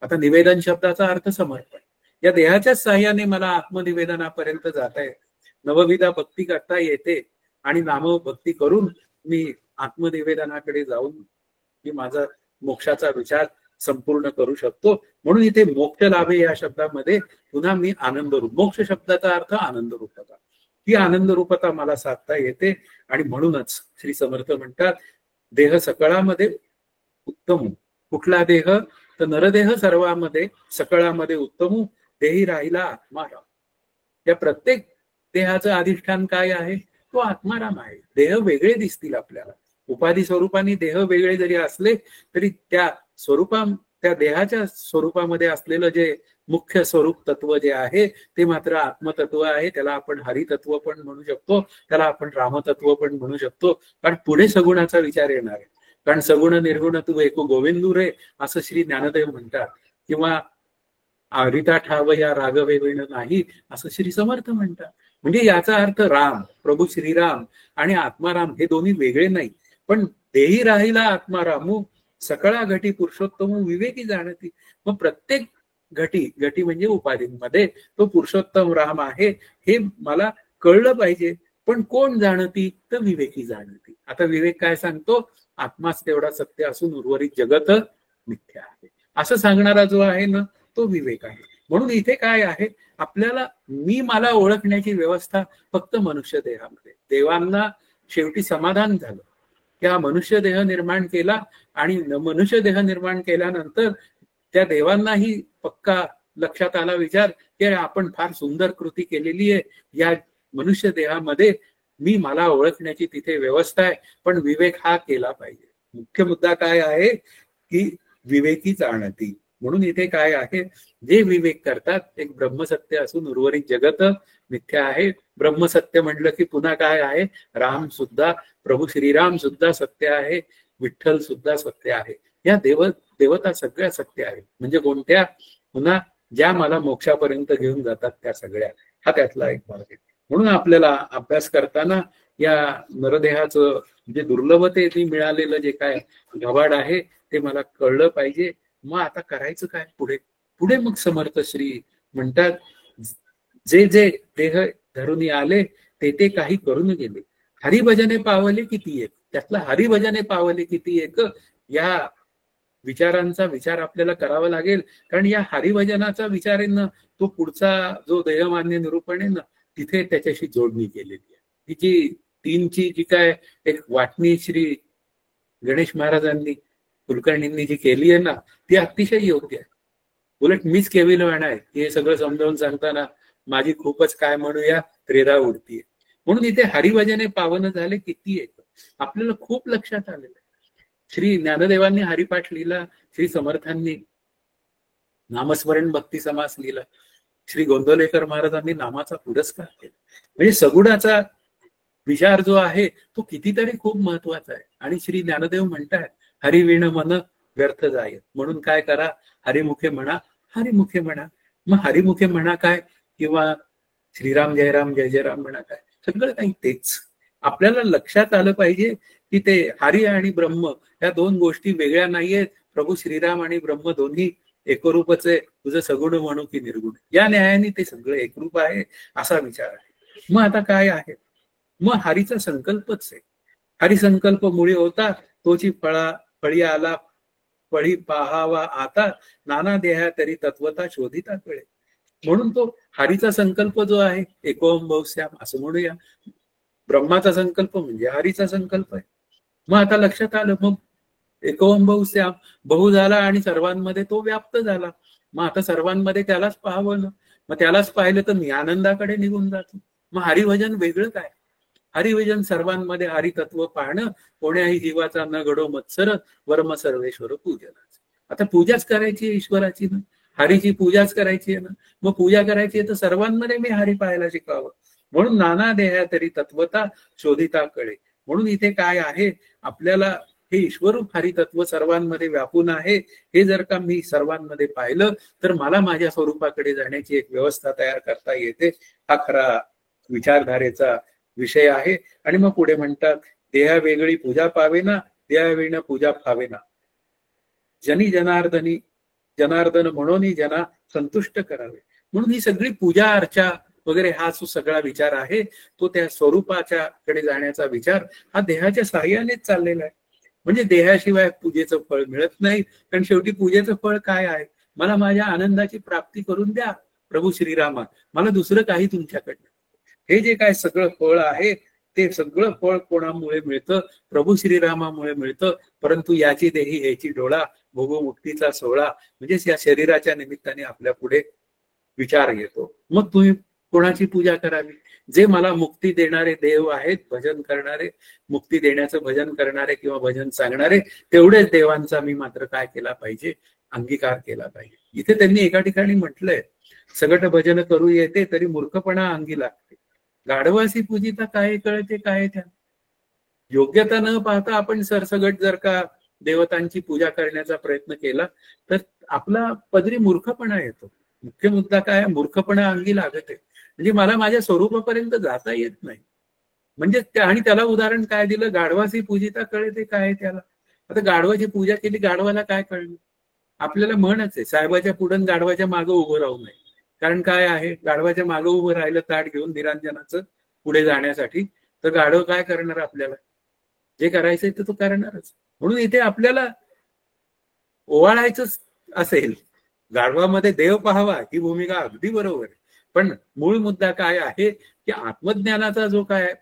आता निवेदन शब्दाचा अर्थ समर्पण. या देहाच्या साह्याने मला आत्मनिवेदनापर्यंत जाता येते, नवविधा भक्ती करता येते. आणि नाम भक्ती करून मी आत्मनिवेदनाकडे जाऊन मी माझा मोक्षाचा विचार संपूर्ण करू शकतो. म्हणून इथे मोक्ष लाभे या शब्दामध्ये पुन्हा मी आनंद रूप, मोक्ष शब्दाचा अर्थ आनंद रूपता, ही आनंद रूपता मला साधता येते. आणि म्हणूनच श्री समर्थ म्हणतात, देह सकळामध्ये उत्तम. कुठला देह तर नरदेह सर्वामध्ये सकळामध्ये उत्तम, देही राहिला आत्माराम. या प्रत्येक देहाचं अधिष्ठान काय आहे, तो आत्माराम आहे. देह वेगळे दिसतील आपल्याला, उपाधी स्वरूपाने देह वेगळे जरी असले तरी त्या त्या देहाच्या स्वरूपामध्ये असलेलं जे मुख्य स्वरूप तत्व जे आहे ते मात्र आत्मतत्व आहे. त्याला आपण हरितत्व पण म्हणू शकतो, त्याला आपण रामतत्व पण म्हणू शकतो. कारण पुढे सगुणाचा विचार येणार आहे. कारण सगुण निर्गुण तू एको गोविंदू रे असं श्री ज्ञानदेव म्हणतात. किंवा हरिता ठाव या रागवे विण नाही असं श्री समर्थ म्हणतात. म्हणजे याचा अर्थ राम, प्रभू श्रीराम आणि आत्माराम हे दोन्ही वेगळे नाही. पण देही राहिला आत्मारामू, सकळा घटी पुरुषोत्तम विवेकी जाणती. मग प्रत्येक घटी म्हणजे उपाधींमध्ये तो पुरुषोत्तम राम आहे हे मला कळलं पाहिजे. पण कोण जाणती तर विवेकी जाणती. आता विवेक काय सांगतो, आत्माच तेवढा सत्य असून उर्वरित जगत मिथ्या आहे असं सांगणारा जो आहे ना, तो विवेक आहे. म्हणून इथे काय आहे, आपल्याला मला ओळखण्याची व्यवस्था फक्त मनुष्य देहामध्ये. देवांना शेवटी समाधान झालं की हा मनुष्य देह निर्माण केला, आणि मनुष्य देह निर्माण केल्यानंतर त्या देवांनाही पक्का लक्षात आला विचार की आपण फार सुंदर कृती केलेली आहे या मनुष्य देहामध्ये, मला ओळखण्याची तिथे व्यवस्था आहे. पण विवेक हा केला पाहिजे. मुख्य मुद्दा काय आहे की विवेकी जाणती. म्हणून इथे काय आहे, जे विवेक करतात एक ब्रह्मसत्य असून उर्वरित जगत मिथ्या आहे. ब्रह्मसत्य म्हटलं की पुन्हा काय आहे, राम सुद्धा, प्रभू श्रीराम सुद्धा सत्य आहे, विठ्ठल सुद्धा सत्य आहे. या देवता सगळ्या सत्य आहेत. म्हणजे कोणत्या, पुन्हा ज्या मला मोक्षापर्यंत घेऊन जातात त्या सगळ्या, हा त्यातला एक भाग आहे. म्हणून आपल्याला अभ्यास करताना या नरदेहाचं जे दुर्लभतेने मिळालेलं जे काय घबाड आहे ते मला कळलं पाहिजे. मग आता करायचं काय पुढे मग समर्थ श्री म्हणतात, जे जे देह धरून आले ते काही करून गेले, हरिभजने पावले किती एक. त्यातलं हरिभजने पावले किती एक या विचारांचा विचार आपल्याला करावा लागेल, कारण या हरिभजनाचा विचार आहे ना, तो पुढचा जो देहमान्य निरूपण आहे ना, तिथे त्याच्याशी जोडणी केलेली आहे. ही जी तीनची जी काय एक वाटणी श्री गणेश महाराजांनी कुलकर्णींनी जी केली आहे ना, ती अतिशय योग्य आहे. उलट मीच केविलवाणा आहे की हे सगळं समजावून सांगताना माझी खूपच काय म्हणूया त्रेधा उडतीये. म्हणून इथे हरिभजने पावन झाले किती एक आपल्याला खूप लक्षात आलेलं आहे. श्री ज्ञानदेवांनी हरिपाठ लिहिला, श्री समर्थांनी नामस्मरण भक्ती समास लिहिला, श्री गोंदवलेकर महाराजांनी नामाचा पुरस्कार केला. म्हणजे सगुणाचा विचार जो आहे तो कितीतरी खूप महत्वाचा आहे. आणि श्री ज्ञानदेव म्हणतात हरिविण मन व्यर्थ जाय, म्हणून काय करा, हरिमुखे म्हणा, हरिमुखे म्हणा. मग हरिमुखे म्हणा काय, किंवा श्रीराम जय राम जय जय राम म्हणा काय, सगळं काही तेच. आपल्याला लक्षात आलं पाहिजे की ते हरी आणि ब्रह्म या दोन गोष्टी वेगळ्या नाहीयेत. प्रभू श्रीराम आणि ब्रह्म दोन्ही एकरूपच आहे. तुझं सगुण म्हणू की निर्गुण, या न्यायाने ते सगळं एकरूप आहे असा विचार आहे. मग आता काय आहे, मग हरीचा संकल्पच आहे. हरिसंकल्प मुळे होता, तोची फळी आला फळी पाहावा आता, नाना देहा तरी तत्वता शोधिता कळे. म्हणून तो हरीचा संकल्प जो आहे एकोम बहुश्याम असं म्हणूया. ब्रह्माचा संकल्प म्हणजे हरीचा संकल्प आहे. मग आता लक्षात आलं, मग एकोम बहुश्याम बहु झाला आणि सर्वांमध्ये तो व्याप्त झाला. मग आता सर्वांमध्ये त्यालाच पाहावं ना, मग त्यालाच पाहिलं तर मी आनंदाकडे निघून जातो. मग हरिभजन वेगळं काय, हरिभजन सर्वांमध्ये हरितत्व पाहणं, कोण्याही जीवाचा न घडो मत्सर, वर्म सर्वेश्वर पूजनाच. आता पूजाच करायची ईश्वराची ना, हरीची पूजाच करायची आहे ना, मग पूजा करायची आहे तर सर्वांमध्ये मी हरी पाहायला शिकावं. म्हणून नाना देहा तरी तत्वता शोधिता कळे. म्हणून इथे काय आहे, आपल्याला हे ईश्वरूप हरितत्व सर्वांमध्ये व्यापून आहे, हे जर का मी सर्वांमध्ये पाहिलं तर मला माझ्या स्वरूपाकडे जाण्याची एक व्यवस्था तयार करता येते. हा खरा विचारधारेचा विषय आहे. आणि मग पुढे म्हणतात, देहा वेगळी पूजा पावेना, देहाविण पूजा फावेना, जनी जनार्दनी जनार्दन म्हणून जना संतुष्ट करावे. म्हणून ही सगळी पूजा अर्चा वगैरे हा जो सगळा विचार आहे तो त्या स्वरूपाच्या कडे जाण्याचा विचार हा देहाच्या साह्यानेच चाललेला आहे. म्हणजे देहाशिवाय पूजेचं फळ मिळत नाही. कारण शेवटी पूजेचं फळ काय आहे, मला माझ्या आनंदाची प्राप्ती करून द्या प्रभू श्रीरामा, मला दुसरं काही तुमच्याकडनं. हे जे काय सगळं फळ आहे ते सगळं फळ कोणामुळे मिळतं, प्रभू श्रीरामामुळे मिळतं. परंतु याची देही ह्याची डोळा, भोगो मुक्तीचा सोहळा, म्हणजेच या शरीराच्या निमित्ताने आपल्या पुढे विचार येतो. मग तुम्ही कोणाची पूजा करावी, जे मला मुक्ती देणारे देव आहेत, भजन करणारे, मुक्ती देण्याचं भजन करणारे किंवा भजन सांगणारे, तेवढेच देवांचा मी मात्र काय केला पाहिजे, अंगीकार केला पाहिजे. इथे त्यांनी एका ठिकाणी म्हटलंय, सगट भजन करू येते तरी मूर्खपणा अंगी लागते, गाढवासी पूजिता काय कळते काय त्या. योग्यता न पाहता आपण सरसगट जर का देवतांची पूजा करण्याचा प्रयत्न केला तर आपला पदरी मूर्खपणा येतो. मुख्य मुद्दा काय, मूर्खपणा अंगी लागत आहे. म्हणजे मला माझ्या स्वरूपापर्यंत जाता येत नाही. म्हणजे आणि त्याला उदाहरण काय दिलं, गाढवासी पूजिता कळते काय त्याला. आता गाढवाची पूजा केली, गाढवाला काय कळलं. आपल्याला म्हणच आहे, साहेबाच्या पुढं गाढवाच्या मागं उभं राहू नये. कारण काय आहे, गाढवाच्या मागं उभं राहिलं ताट घेऊन निरांजनाचं पुढे जाण्यासाठी, तर गाढव काय करणार, आपल्याला जे करायचंय ते तो करणारच. म्हणून इथे आपल्याला ओवाळायचंच असेल, गाढवामध्ये देव पाहावा ही भूमिका अगदी बरोबर आहे. पण मूळ मुद्दा काय आहे की आत्मज्ञानाचा जो काय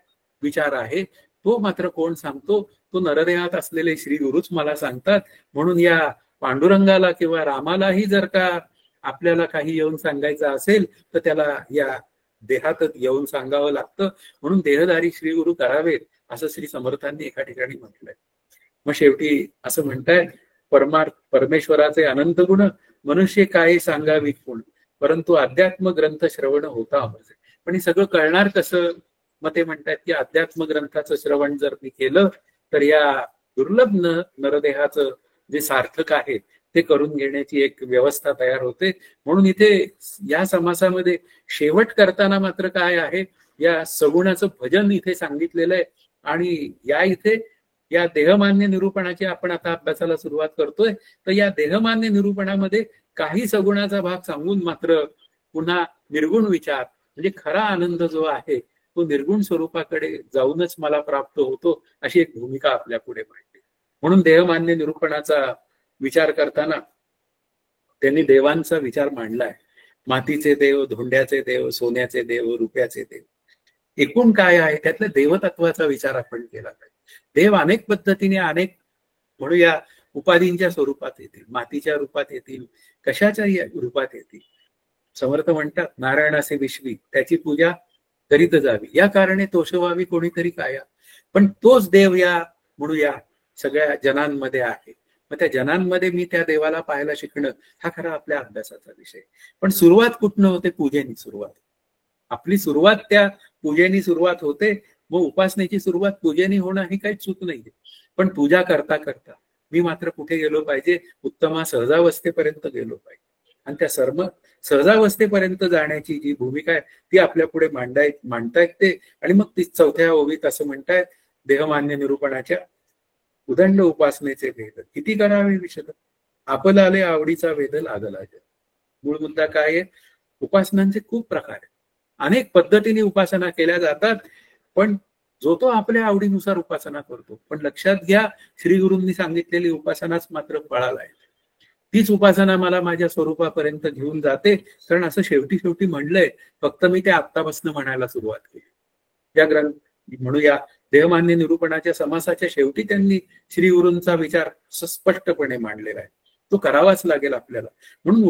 विचार आहे तो मात्र कोण सांगतो, तो नरदेहात असलेले श्री गुरुच मला सांगतात. म्हणून या पांडुरंगाला किंवा रामालाही जर का आपल्याला काही येऊन सांगायचं असेल तर त्याला या देहातच येऊन सांगावं लागतं. म्हणून देहधारी श्री गुरु करावेत असं श्री समर्थांनी एका ठिकाणी म्हटलंय. मग शेवटी असं म्हणतायत, परमेश्वराचे अनंत गुण मनुष्य काय सांगावी कोण, परंतु अध्यात्म ग्रंथ श्रवण होता अमर. पण हे सगळं कळणार कसं, मग ते म्हणतात की अध्यात्म ग्रंथाचं श्रवण जर मी केलं तर या दुर्लभ नरदेहाचं जे सार्थक आहे ते करून घेण्याची एक व्यवस्था तयार होते. म्हणून इथे या समासामध्ये शेवट करताना मात्र काय आहे, या सगुणाचं भजन इथे सांगितलेलं आहे. आणि या इथे या देहमान्य निरूपणाची आपण आता अभ्यासाला सुरुवात करतोय. तर या देहमान्य निरूपणामध्ये काही सगुणाचा भाग सांगून मात्र पुन्हा निर्गुण विचार, म्हणजे खरा आनंद जो आहे तो निर्गुण स्वरूपाकडे जाऊनच मला प्राप्त होतो, अशी एक भूमिका आपल्या पुढे मांडली. म्हणून देहमान्य निरूपणाचा विचार करताना त्यांनी देवांचा विचार मांडलाय. मातीचे देव, धोंड्याचे देव, सोन्याचे देव, रुपयाचे देव. एकूण काय आहे त्यातल्या देवतत्वाचा विचार आपण केला पाहिजे. देव अनेक पद्धतीने, अनेक म्हणूया उपाधींच्या स्वरूपात येतील, मातीच्या रूपात येतील, कशाच्याही रूपात येतील. समर्थ म्हणतात, नारायणाचे विश्वी त्याची पूजा करीत जावी, या कारणे तोषवावी कोणीतरी काया. पण तोच देव या म्हणूया सगळ्या जनांमध्ये आहे. मग त्या जनांमध्ये मी त्या देवाला पाहायला शिकणं हा खरा आपल्या अभ्यासाचा विषय. पण सुरुवात कुठनं होते? पूजेनी सुरुवात. आपली सुरुवात त्या पूजेनी सुरुवात होते. मग उपासनेची सुरुवात पूजेनी होणं ही काही चूक नाहीये. पण पूजा करता करता मी मात्र कुठे गेलो पाहिजे? उत्तमा सहजावस्थेपर्यंत गेलो पाहिजे. आणि त्या सहजावस्थेपर्यंत जाण्याची जी भूमिका आहे ती आपल्या पुढे मांडता येते. आणि मग ती चौथ्या ओवीत असं म्हणतायत, देहमान्य निरूपणाच्या उदंड उपासनेचे भेद किती करावे विशद, आपलाले आवडीचा भेद लागला जग. मूळ मुद्दा काय आहे? उपासनांचे खूप प्रकार आहेत. अनेक पद्धतीने उपासना केल्या जातात. पण जो तो आपल्या आवडीनुसार उपासना करतो. पण लक्षात घ्या, श्री गुरूंनी सांगितलेली उपासनाच मात्र फळाला आहे. तीच उपासना मला माझ्या स्वरूपापर्यंत घेऊन जाते. कारण असं शेवटी म्हणलंय, फक्त मी ते आत्तापासून म्हणायला सुरुवात केली. या ग्रंथ म्हणूया देहमान्य निरूपणाच्या समासाच्या शेवटी त्यांनी श्री गुरूंचा विचार स्पष्टपणे मांडलेला आहे. तो करावाच लागेल आपल्याला. म्हणून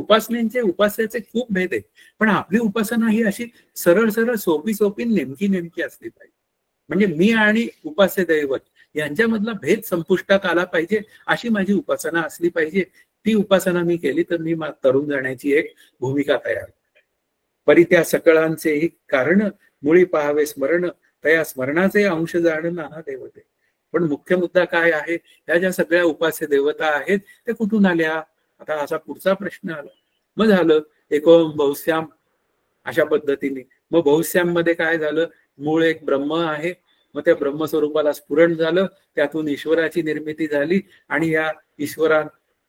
उपास्याचे खूप भेद आहे. पण आपली उपासना ही अशी सरळ सोपी नेमकी असली पाहिजे. म्हणजे मी आणि उपास्य दैवत यांच्यामधला भेद संपुष्टात आला पाहिजे, अशी माझी उपासना असली पाहिजे. ती उपासना मी केली तर मी तरुण जाण्याची एक भूमिका तयार. परी त्या सकळांचेही कारण, मुळी पाहावे स्मरण, त्या स्मरणाचे अंश जाणं नाना देवते. पण मुख्य मुद्दा काय आहे? ह्या ज्या सगळ्या उपास्य देवता आहेत ते कुठून आल्या? आता असा पुढचा प्रश्न आला. मग झालं एकोम बहुश्याम अशा पद्धतीने. मग बहुश्याम मध्ये काय झालं? मूळ एक ब्रह्म आहे. मग त्या ब्रह्मस्वरूपाला स्फुरण झालं, त्यातून ईश्वराची निर्मिती झाली. आणि या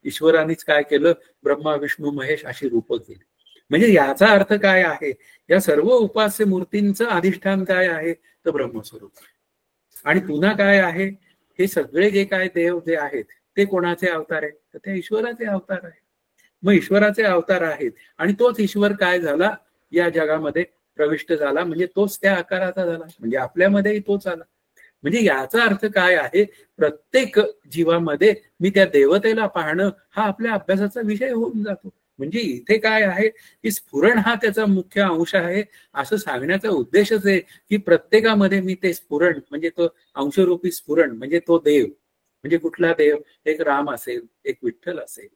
ईश्वरानेच काय केलं? ब्रह्मा विष्णू महेश अशी रूपं केली. म्हणजे याचा अर्थ काय आहे? या सर्व उपास्य मूर्तींचं अधिष्ठान काय आहे? तर ब्रह्मस्वरूप. आणि पुन्हा काय आहे? हे सगळे जे काय देव जे आहेत ते कोणाचे अवतार आहेत? तर त्या ईश्वराचे अवतार आहेत. मग ईश्वराचे अवतार आहेत आणि तोच ईश्वर काय झाला? या जगामध्ये प्रविष्ट झाला. म्हणजे तोच त्या आकाराचा झाला. म्हणजे आपल्यामध्येही तोच आला. म्हणजे याचा अर्थ काय आहे? प्रत्येक जीवामध्ये मी त्या देवतेला पाहणं हा आपल्या अभ्यासाचा विषय होऊन जातो. म्हणजे इथे काय आहे की स्फुरण हा त्याचा मुख्य अंश आहे असं सांगण्याचा उद्देशच आहे की प्रत्येकामध्ये मी ते स्फुरण म्हणजे तो अंशरूपी स्फुरण म्हणजे तो देव. म्हणजे कुठला देव? एक राम असेल, एक विठ्ठल असेल,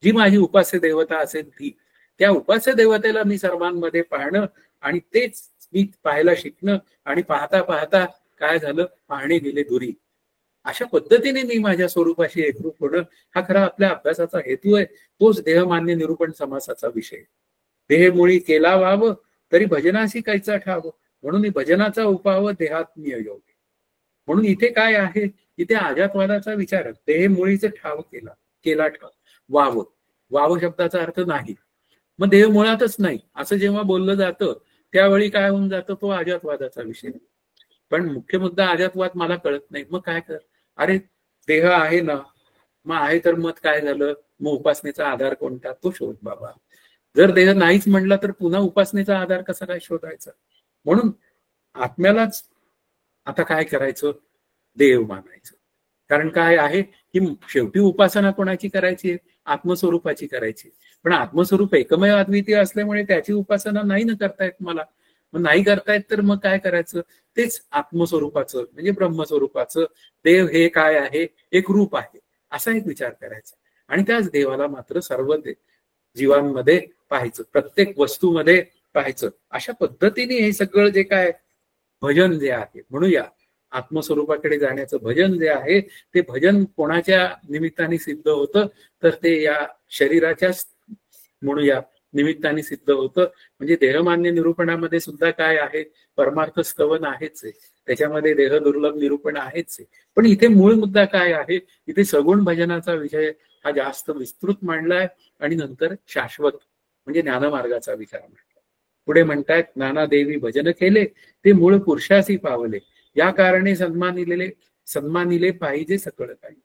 जी माझी उपास्य देवता असेल ती. त्या उपास्य देवतेला मी सर्वांमध्ये पाहणं आणि तेच मी पाहायला शिकणं. आणि पाहता पाहता काय झालं? पाहणे गेले दुरी. अशा पद्धतीने मी माझ्या स्वरूपाशी एकरूप होणं हा खरा आपल्या अभ्यासाचा हेतू आहे. तोच देहमान्य निरूपण समासाचा विषय. देहमुळी केला व्हावं तरी भजनाशी कायचा ठाव, म्हणून भजनाचा उपाव देहात्मीय योग. म्हणून इथे काय आहे? इथे अजातवादाचा विचार. देहमुळीचे ठाव केला ठाव. वाव शब्दाचा अर्थ नाही. मग देह मुळातच नाही असं जेव्हा बोललं जातं त्यावेळी काय होऊन जातं? तो अजातवादाचा विषय. पण मुख्य मुद्दा अजातवाद मला कळत नाही. मग काय कर? अरे देह आहे ना, मग आहे तर मग काय झालं? मग उपासनेचा आधार कोणता? तो शोध बाबा. जर देह नाहीच म्हणला तर पुन्हा उपासनेचा आधार कसा काय शोधायचा? म्हणून आत्म्यालाच आता काय करायचं? देव मानायचं. कारण काय आहे की शेवटी उपासना कोणाची करायची? आत्मस्वरूपाची करायची. पण आत्मस्वरूप एकमेव अद्वितीय असल्यामुळे त्याची उपासना नाही ना करतायत मला. मग नाही करतायत तर मग काय करायचं? तेच आत्मस्वरूपाचं म्हणजे ब्रह्मस्वरूपाचं देव हे काय आहे? एक रूप आहे असा एक विचार करायचा. आणि त्याच देवाला मात्र सर्व जीवांमध्ये पाहायचं, प्रत्येक वस्तूमध्ये पाहायचं. अशा पद्धतीने हे सगळं जे काय भजन जे आहे म्हणूया आत्मस्वरूपाकडे जाण्याचं भजन जे आहे ते भजन कोणाच्या निमित्ताने सिद्ध होतं? तर ते या शरीराच्याच म्हणूया निमित्ताने सिद्ध होतं. म्हणजे देहमान्य निरूपणामध्ये सुद्धा काय आहे? परमार्थ स्तवन आहेच आहे, त्याच्यामध्ये देह दुर्लभ निरूपण आहेच आहे. पण इथे मूळ मुद्दा काय आहे? इथे सगुण भजनाचा विषय हा जास्त विस्तृत मांडलाय. आणि नंतर शाश्वत म्हणजे ज्ञानमार्गाचा विचार मांडला. पुढे म्हणतायत, नाना देवी भजन केले ते मूळ पुरुषासी पावले, या कारणे सन्मानिले पाहिजे सकळ काही.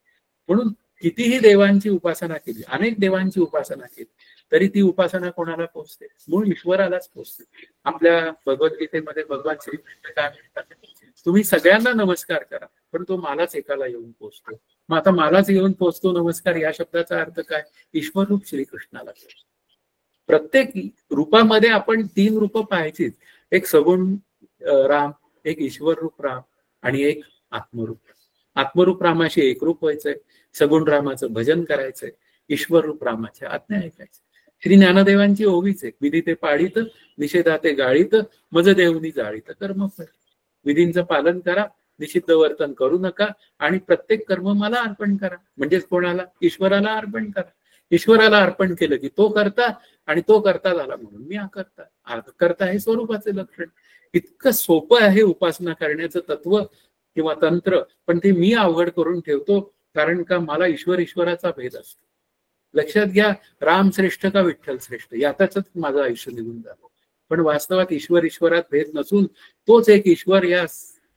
म्हणून कितीही देवांची उपासना केली, अनेक देवांची उपासना केली, तरी ती उपासना कोणाला पोचते? मूळ ईश्वरालाच पोचते. आपल्या भगवद्गीतेमध्ये भगवान श्रीकृष्ण काय म्हणतात? तुम्ही सगळ्यांना नमस्कार करा, पण तो मलाच एकाला येऊन पोचतो. मग आता मलाच येऊन पोचतो नमस्कार, या शब्दाचा अर्थ काय? ईश्वर रूप श्रीकृष्णाला पोचतो. प्रत्येक रूपामध्ये आपण 3 रूप पाहायचीच. एक सगुण राम, एक ईश्वर रूप राम आणि एक आत्मरूप. आत्मरूप रामाशी एकरूप व्हायचंय, सगुण रामाचं भजन करायचंय, ईश्वर रूप रामाच्या आज्ञा ऐकायचं. श्री ज्ञानदेवांची ओवीच आहे, विधी ते पाळीत, निषेधा ते गाळीत, मज देवनी जाळीत कर्म फळ. विधींचं पालन करा, निषिद्ध वर्तन करू नका आणि प्रत्येक कर्म मला अर्पण करा. म्हणजेच कोणाला? ईश्वराला अर्पण करा. ईश्वराला अर्पण केलं की तो करता, आणि तो करता झाला म्हणून मी करता. करता हे स्वरूपाचे लक्षण. इतकं सोपं आहे उपासना करण्याचं तत्व किंवा तंत्र, पण ते मी अवघड करून ठेवतो. कारण का? मला ईश्वराचा भेद असतो. लक्षात घ्या, राम श्रेष्ठ का विठ्ठल श्रेष्ठ यातच माझं आयुष्य निघून जातं. पण वास्तवात ईश्वरात भेद नसून तोच एक ईश्वर या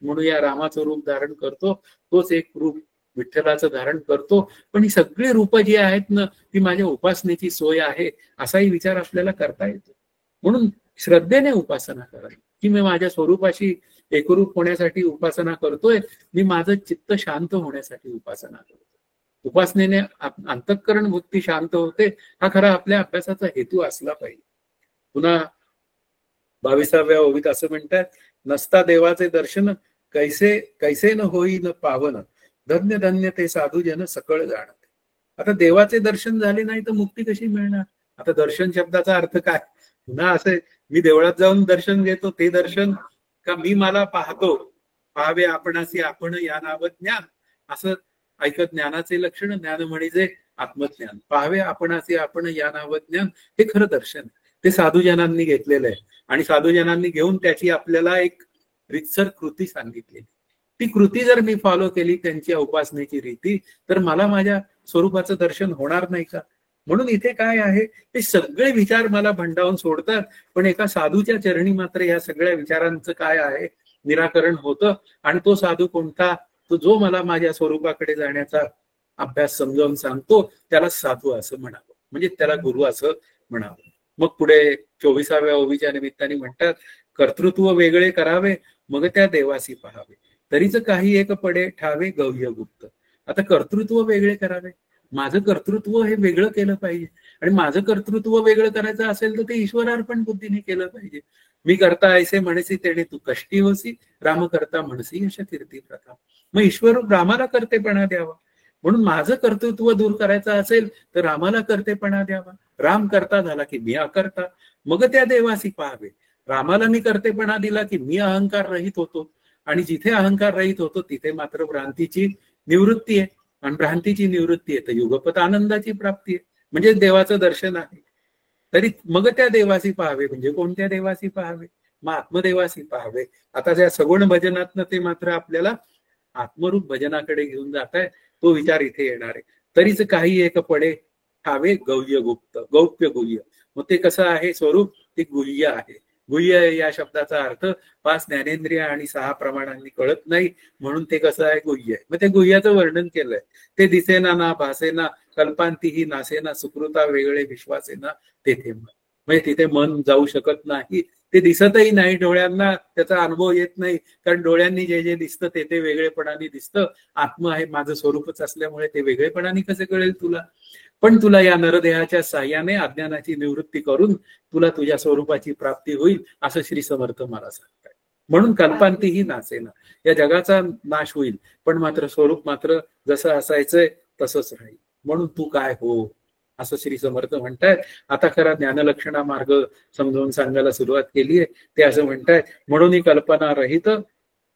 म्हणून या रामाचं रूप धारण करतो, तोच एक रूप विठ्ठलाचं धारण करतो. पण ही सगळी रूप जी आहेत ना, ती माझ्या उपासनेची सोय आहे, असाही विचार आपल्याला करता येतो. म्हणून श्रद्धेने उपासना करा की मी माझ्या स्वरूपाशी एकरूप होण्यासाठी उपासना करतोय, मी माझं चित्त शांत होण्यासाठी उपासना करतो. उपासनेने अंतःकरण बुद्धी शांत होते, हा खरा आपल्या अभ्यासाचा हेतू असला पाहिजे. पुन्हा 22व्या ओवीत असं म्हणतात, नसता देवाचे दर्शन कैसे न होई न पावन, धन्य धन्य ते साधू जन सकळ जाणते. आता देवाचे दर्शन झाले नाही तर मुक्ती कशी मिळणार? आता दर्शन शब्दाचा अर्थ काय? पुन्हा असं मी देवळात जाऊन दर्शन घेतो ते दर्शन, का मी मला पाहतो? पाहावे आपणासी आपण या नाव ज्ञान, असं ऐकत ज्ञानाचे लक्षण. ज्ञान म्हणजे आत्मज्ञान. पाहावे आपणासी आपण या नाव ज्ञान, हे खरं दर्शन ते साधूजनांनी घेतलेलं आहे. आणि साधूजनांनी घेऊन त्याची आपल्याला एक रितसर कृती सांगितलेली. ती कृती जर मी फॉलो केली, त्यांची उपासनेची रीती, तर मला माझ्या स्वरूपाचं दर्शन होणार नाही का? म्हणून इथे काय आहे, ते सगळे विचार मला भंडावून सोडतात, पण एका साधूच्या चरणी मात्र या सगळ्या विचारांचं काय आहे निराकरण होतं. आणि तो साधू कोणता? तो जो मला माझ्या स्वरूपाकडे जाण्याचा अभ्यास समजावून सांगतो, त्याला साधू असं म्हणावं, म्हणजे त्याला गुरु असं म्हणावं. मग पुढे 24व्या ओवीच्या निमित्ताने म्हणतात, कर्तृत्व वेगळे करावे, मग त्या देवासी पहावे, तरीच काही एक पडे ठावे गव्य गुप्त. आता कर्तृत्व वेगळे करावे, माझं कर्तृत्व हे वेगळं केलं पाहिजे. आणि माझं कर्तृत्व वेगळं करायचं असेल तर ते ईश्वरार्पण बुद्धीने केलं पाहिजे. मी करता ऐसे म्हणसी तेणे तू कष्टी होसी, राम करता म्हणसी अशा कीर्ती प्रथा. मग ईश्वर रामाला कर्तेपणा द्यावा. म्हणून माझं कर्तृत्व दूर करायचं असेल तर रामाला कर्तेपणा द्यावा. राम करता झाला की मी अकर्ता, मग त्या देवासी पाहावे. रामाला मी कर्तेपणा दिला की मी अहंकार रहित होतो, आणि जिथे अहंकार रहित होतो तिथे मात्र भ्रांतीची निवृत्ती आहे. आणि भ्रांतीची निवृत्ती आहे तर युगपत आनंदाची प्राप्ती आहे, म्हणजे देवाचं दर्शन आहे. तरी मग त्या देवासी पाहावे, म्हणजे कोणत्या देवासी पाहावे? मग आत्मदेवासी पाहावे. आता त्या सगुण भजनातनं ते मात्र आपल्याला आत्मरूप भजनाकडे घेऊन जात आहे, तो विचार इथे येणार आहे. तरीच काही एक पडे ठावे गौह्य गुप्त, गौप्य गुह्य. मग ते कसं आहे स्वरूप? ते गुह्य आहे. गुह्य या शब्दाचा अर्थ 5 ज्ञानेंद्रिय आणि 6 प्रमाणांनी कळत नाही, म्हणून ते कसं आहे? गुह्य आहे. मग ते गुह्याचं वर्णन केलंय. ते दिसेना ना भासेना, कल्पांतीही नासेना, सुकृता वेगळे विश्वासेना तेथे मन. म्हणजे तिथे मन जाऊ शकत नाही. ते दिसतही नाही डोळ्यांना, त्याचा अनुभव येत नाही, कारण डोळ्यांनी जे जे दिसतं ते ते वेगळेपणाने दिसतं. आत्म आहे माझं स्वरूपच असल्यामुळे ते वेगळेपणाने कसे कळेल तुला? पण तुला या नरदेहाच्या साह्याने अज्ञानाची निवृत्ती करून तुला तुझ्या स्वरूपाची प्राप्ती होईल, असं श्री समर्थ मला सांगतात. म्हणून कल्पांतीही नासेना, या जगाचा नाश होईल, पण मात्र स्वरूप मात्र जसं असायचंय तसंच राहील. म्हणून तू काय हो, असं श्री समर्थ म्हणतायत. आता खरा ज्ञानलक्षणा मार्ग समजावून सांगायला सुरुवात केली आहे. ते असं म्हणतायत, म्हणून ही कल्पना रहित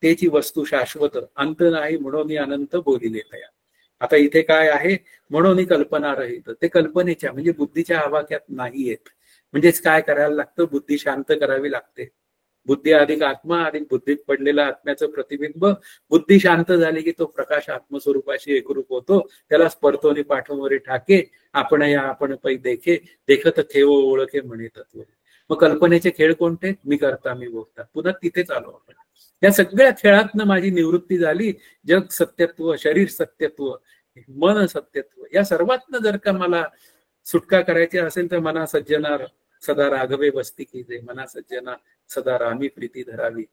तेची वस्तू शाश्वत, अंत नाही म्हणून अनंत बोलिले तया. आता इथे काय आहे? म्हणून ही कल्पना रहित, ते कल्पनेच्या म्हणजे बुद्धीच्या आवाक्यात नाही येत. म्हणजेच काय करायला लागतं? बुद्धी शांत करावी लागते. बुद्धी अधिक आत्मा अधिक बुद्धीत पडलेला आत्म्याचं प्रतिबिंब. बुद्धी शांत झाली की तो प्रकाश आत्मस्वरूपाशी एकरूप होतो. त्याला स्पर्तोनी पाठोमोरी ठाके, आपण या आपण पै देखे, देखत ठेव ओळखे म्हणे तत्व. मग कल्पनेचे खेळ कोणते? मी करता मी भोगता. पुन्हा तिथेच आलो आपण. या सगळ्या खेळातनं माझी निवृत्ती झाली. जग सत्यत्व, शरीर सत्यत्व मन सत्यत्व या सर्वातनं जर का मला सुटका करायची असेल तर मना सज्जना सदा राघवे वस्ती कीजे, मना सज्जना सदा रामी प्रीती धरावी,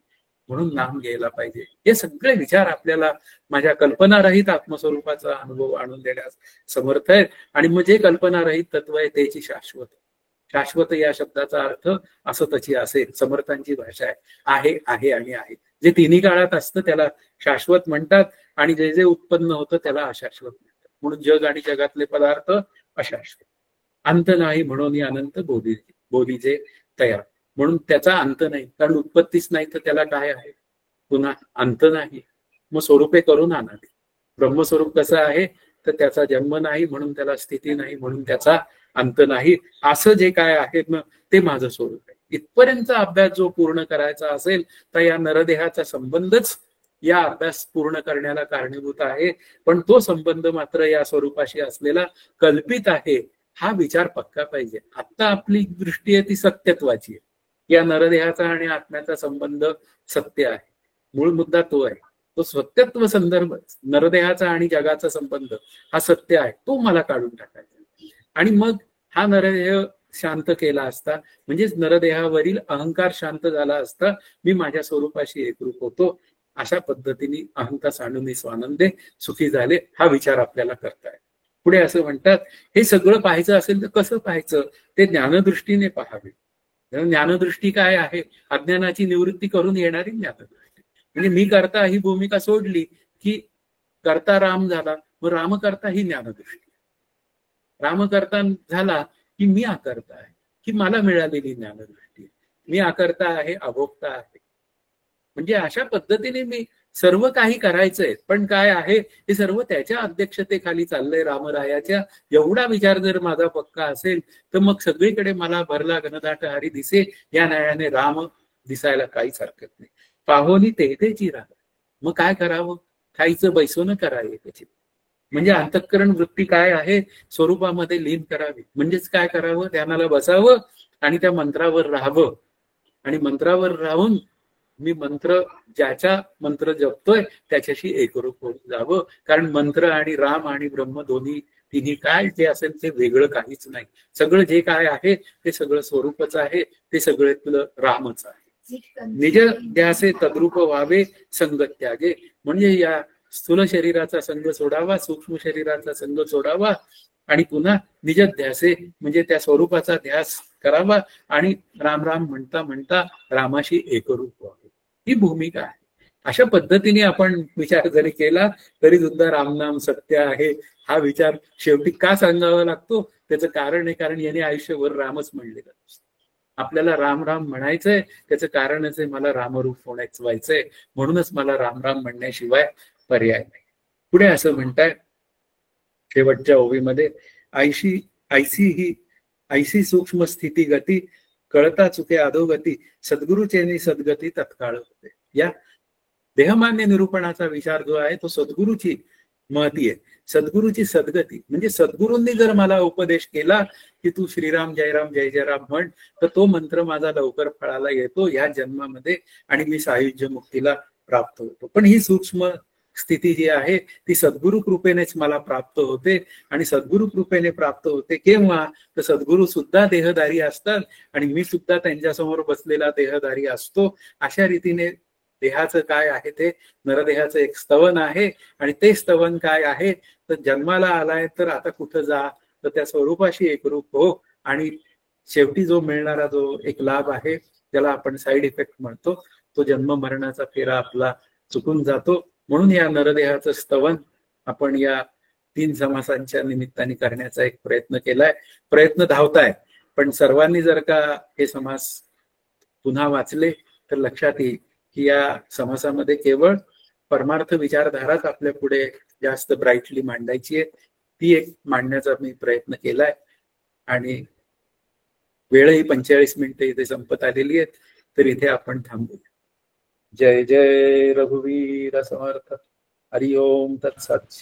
म्हणून नाम घ्यायला पाहिजे. हे सगळे विचार आपल्याला माझ्या कल्पनारहित आत्मस्वरूपाचा अनुभव आणून देण्यास समर्थ आहेत. आणि मग जे कल्पनारहित तत्व आहे त्याची शाश्वत, शाश्वत या शब्दाचा अर्थ असं तशी असेल, समर्थांची भाषा आहे आहे आणि आहे. जे तिन्ही काळात असतं त्याला शाश्वत म्हणतात आणि जे जे उत्पन्न होतं त्याला अशाश्वत म्हणतात. म्हणून जग आणि जगातले पदार्थ अशाश्वत. अंत नाही म्हणून अनंत बोलीजे तयार, म्हणून त्याचा अंत नाही, कारण उत्पत्तीच नाही तर त्याला काय आहे, पुन्हा अंत नाही. मग स्वरूपे करून आणावी. ब्रह्मस्वरूप कसं आहे तर त्याचा जन्म नाही म्हणून त्याला स्थिती नाही, म्हणून त्याचा अंत नाही. असं जे काय आहे ना ते माझं स्वरूप आहे. इथपर्यंत अभ्यास जो पूर्ण करायचा असेल तर या नरदेहाचा संबंधच या अभ्यास पूर्ण करण्याला कारणीभूत आहे. पण तो संबंध मात्र या स्वरूपाशी असलेला कल्पित आहे, हा विचार पक्का पाहिजे. आता आपली दृष्टी आहे ती सत्यत्वाची आहे. या नरदेहाचा आणि आत्म्याचा संबंध सत्य आहे. मूळ मुद्दा तो आहे. तो सत्यत्व संदर्भ नरदेहाचा आणि जगाचा संबंध हा सत्य आहे, तो मला काढून टाकायचा. आणि मग हा नरदेह शांत केला असता, म्हणजेच नरदेहावरील अहंकार शांत झाला असता, मी माझ्या स्वरूपाशी एकरूप होतो. अशा पद्धतीने अहंता सांडूनी स्वानंदे सुखी झाले, हा विचार आपल्याला करताय. पुढे असं म्हणतात, हे सगळं पाहायचं असेल तर कसं पाहायचं, ते ज्ञानदृष्टीने पाहावे. ज्ञानदृष्टी काय आहे, अज्ञानाची निवृत्ती करून येणारी ज्ञानदृष्टी. म्हणजे मी करता ही भूमिका सोडली की करता राम झाला, मग राम करता ही ज्ञानदृष्टी. राम करता झाला की मी आकर्ता आहे, की मला मिळालेली ज्ञानदृष्टी. मी आकर्ता आहे, अभोक्ता आहे. म्हणजे अशा पद्धतीने मी सर्व काही करायचंय, पण काय आहे हे सर्व त्याच्या अध्यक्षतेखाली चाललंय, रामरायाच्या. एवढा विचार जर माझा पक्का असेल तर मग सगळीकडे मला भरला घनदाट हरी दिसे, या न्यायाने राम दिसायला काहीच हरकत नाही. पाहोनी तेथेची राह. मग काय करावं, खायचं बैसोनं करावे त्याची. म्हणजे अंतःकरण वृत्ती काय आहे, स्वरूपामध्ये लीन करावी. म्हणजेच काय करावं, ध्यानाला बसावं आणि त्या मंत्रावर राहावं. आणि मंत्रावर राहून मी मंत्र ज्याच्या मंत्र जपतोय त्याच्याशी एकरूप होऊन जावं. कारण मंत्र आणि राम आणि ब्रह्म दोन्ही तिन्ही काय जे असेल ते वेगळं काहीच नाही. सगळं जे काय आहे ते सगळं स्वरूपच आहे, ते सगळं रामच आहे. निज ध्यासे तद्रूप व्हावे संग त्यागे. म्हणजे या स्थूल शरीराचा संग सोडावा, सूक्ष्म शरीराचा संग सोडावा आणि पुन्हा निज ध्यासे म्हणजे त्या स्वरूपाचा ध्यास करावा आणि राम राम म्हणता म्हणता रामाशी एकरूप व्हावे. ही भूमिका आहे. अशा पद्धतीने आपण विचार जरी केला तरी सुद्धा रामनाम सत्य आहे हा विचार शेवटी का सांगावा लागतो, त्याचं कारण आहे, कारण याने आयुष्यभर रामच म्हणलेलं असतं. आपल्याला राम राम म्हणायचंय, त्याचं कारणच आहे मला रामरूप होण्याचं व्हायचंय, म्हणूनच मला राम राम म्हणण्याशिवाय पर्याय नाही. पुढे असं म्हणताय शेवटच्या ओवीमध्ये, ऐशी सूक्ष्म स्थिती गती कळता चुके अधोगती सद्गुरुचेनी सद्गती तत्काळ होते. या देहमान्य निरूपणाचा विचार जो आहे तो सद्गुरूची महती आहे. सद्गुरूची सद्गती म्हणजे सद्गुरूंनी जर मला उपदेश केला की तू श्रीराम जयराम जय जयराम म्हण, तर तो मंत्र माझा लवकर फळाला येतो या जन्मामध्ये आणि मी सायुज्य मुक्तीला प्राप्त होतो. पण ही सूक्ष्म स्थिती जी आहे ती सद्गुरु कृपेनेच मला प्राप्त होते. आणि सद्गुरु कृपेने प्राप्त होते केव्हा, तर सद्गुरु सुद्धा देहधारी असतात आणि मी सुद्धा त्यांच्यासमोर बसलेला देहधारी असतो. अशा रीतीने देहाचं काय आहे ते नरदेहाचं एक स्तवन आहे. आणि ते स्तवन काय आहे तर जन्माला आलाय तर आता कुठं जा, तर त्या स्वरूपाशी एकरूप हो. आणि शेवटी जो मिळणारा जो एक लाभ आहे त्याला आपण साईड इफेक्ट म्हणतो, तो जन्म मरणाचा फेरा आपला चुकून जातो. म्हणून या नरदेहाचं स्तवन आपण या 3 समासांच्या निमित्ताने करण्याचा एक प्रयत्न केलाय. प्रयत्न धावताय, पण सर्वांनी जर का हे समास पुन्हा वाचले तर लक्षात येईल की या समासामध्ये केवळ परमार्थ विचारधाराच आपल्या पुढे जास्त ब्राईटली मांडायची आहे. ती एक मांडण्याचा मी प्रयत्न केलाय. आणि वेळही 45 मिनिटे इथे संपत आलेली आहेत, तर इथे आपण थांबू. जय जय रघुवीर समर्थ. हरि ओम तत्सत.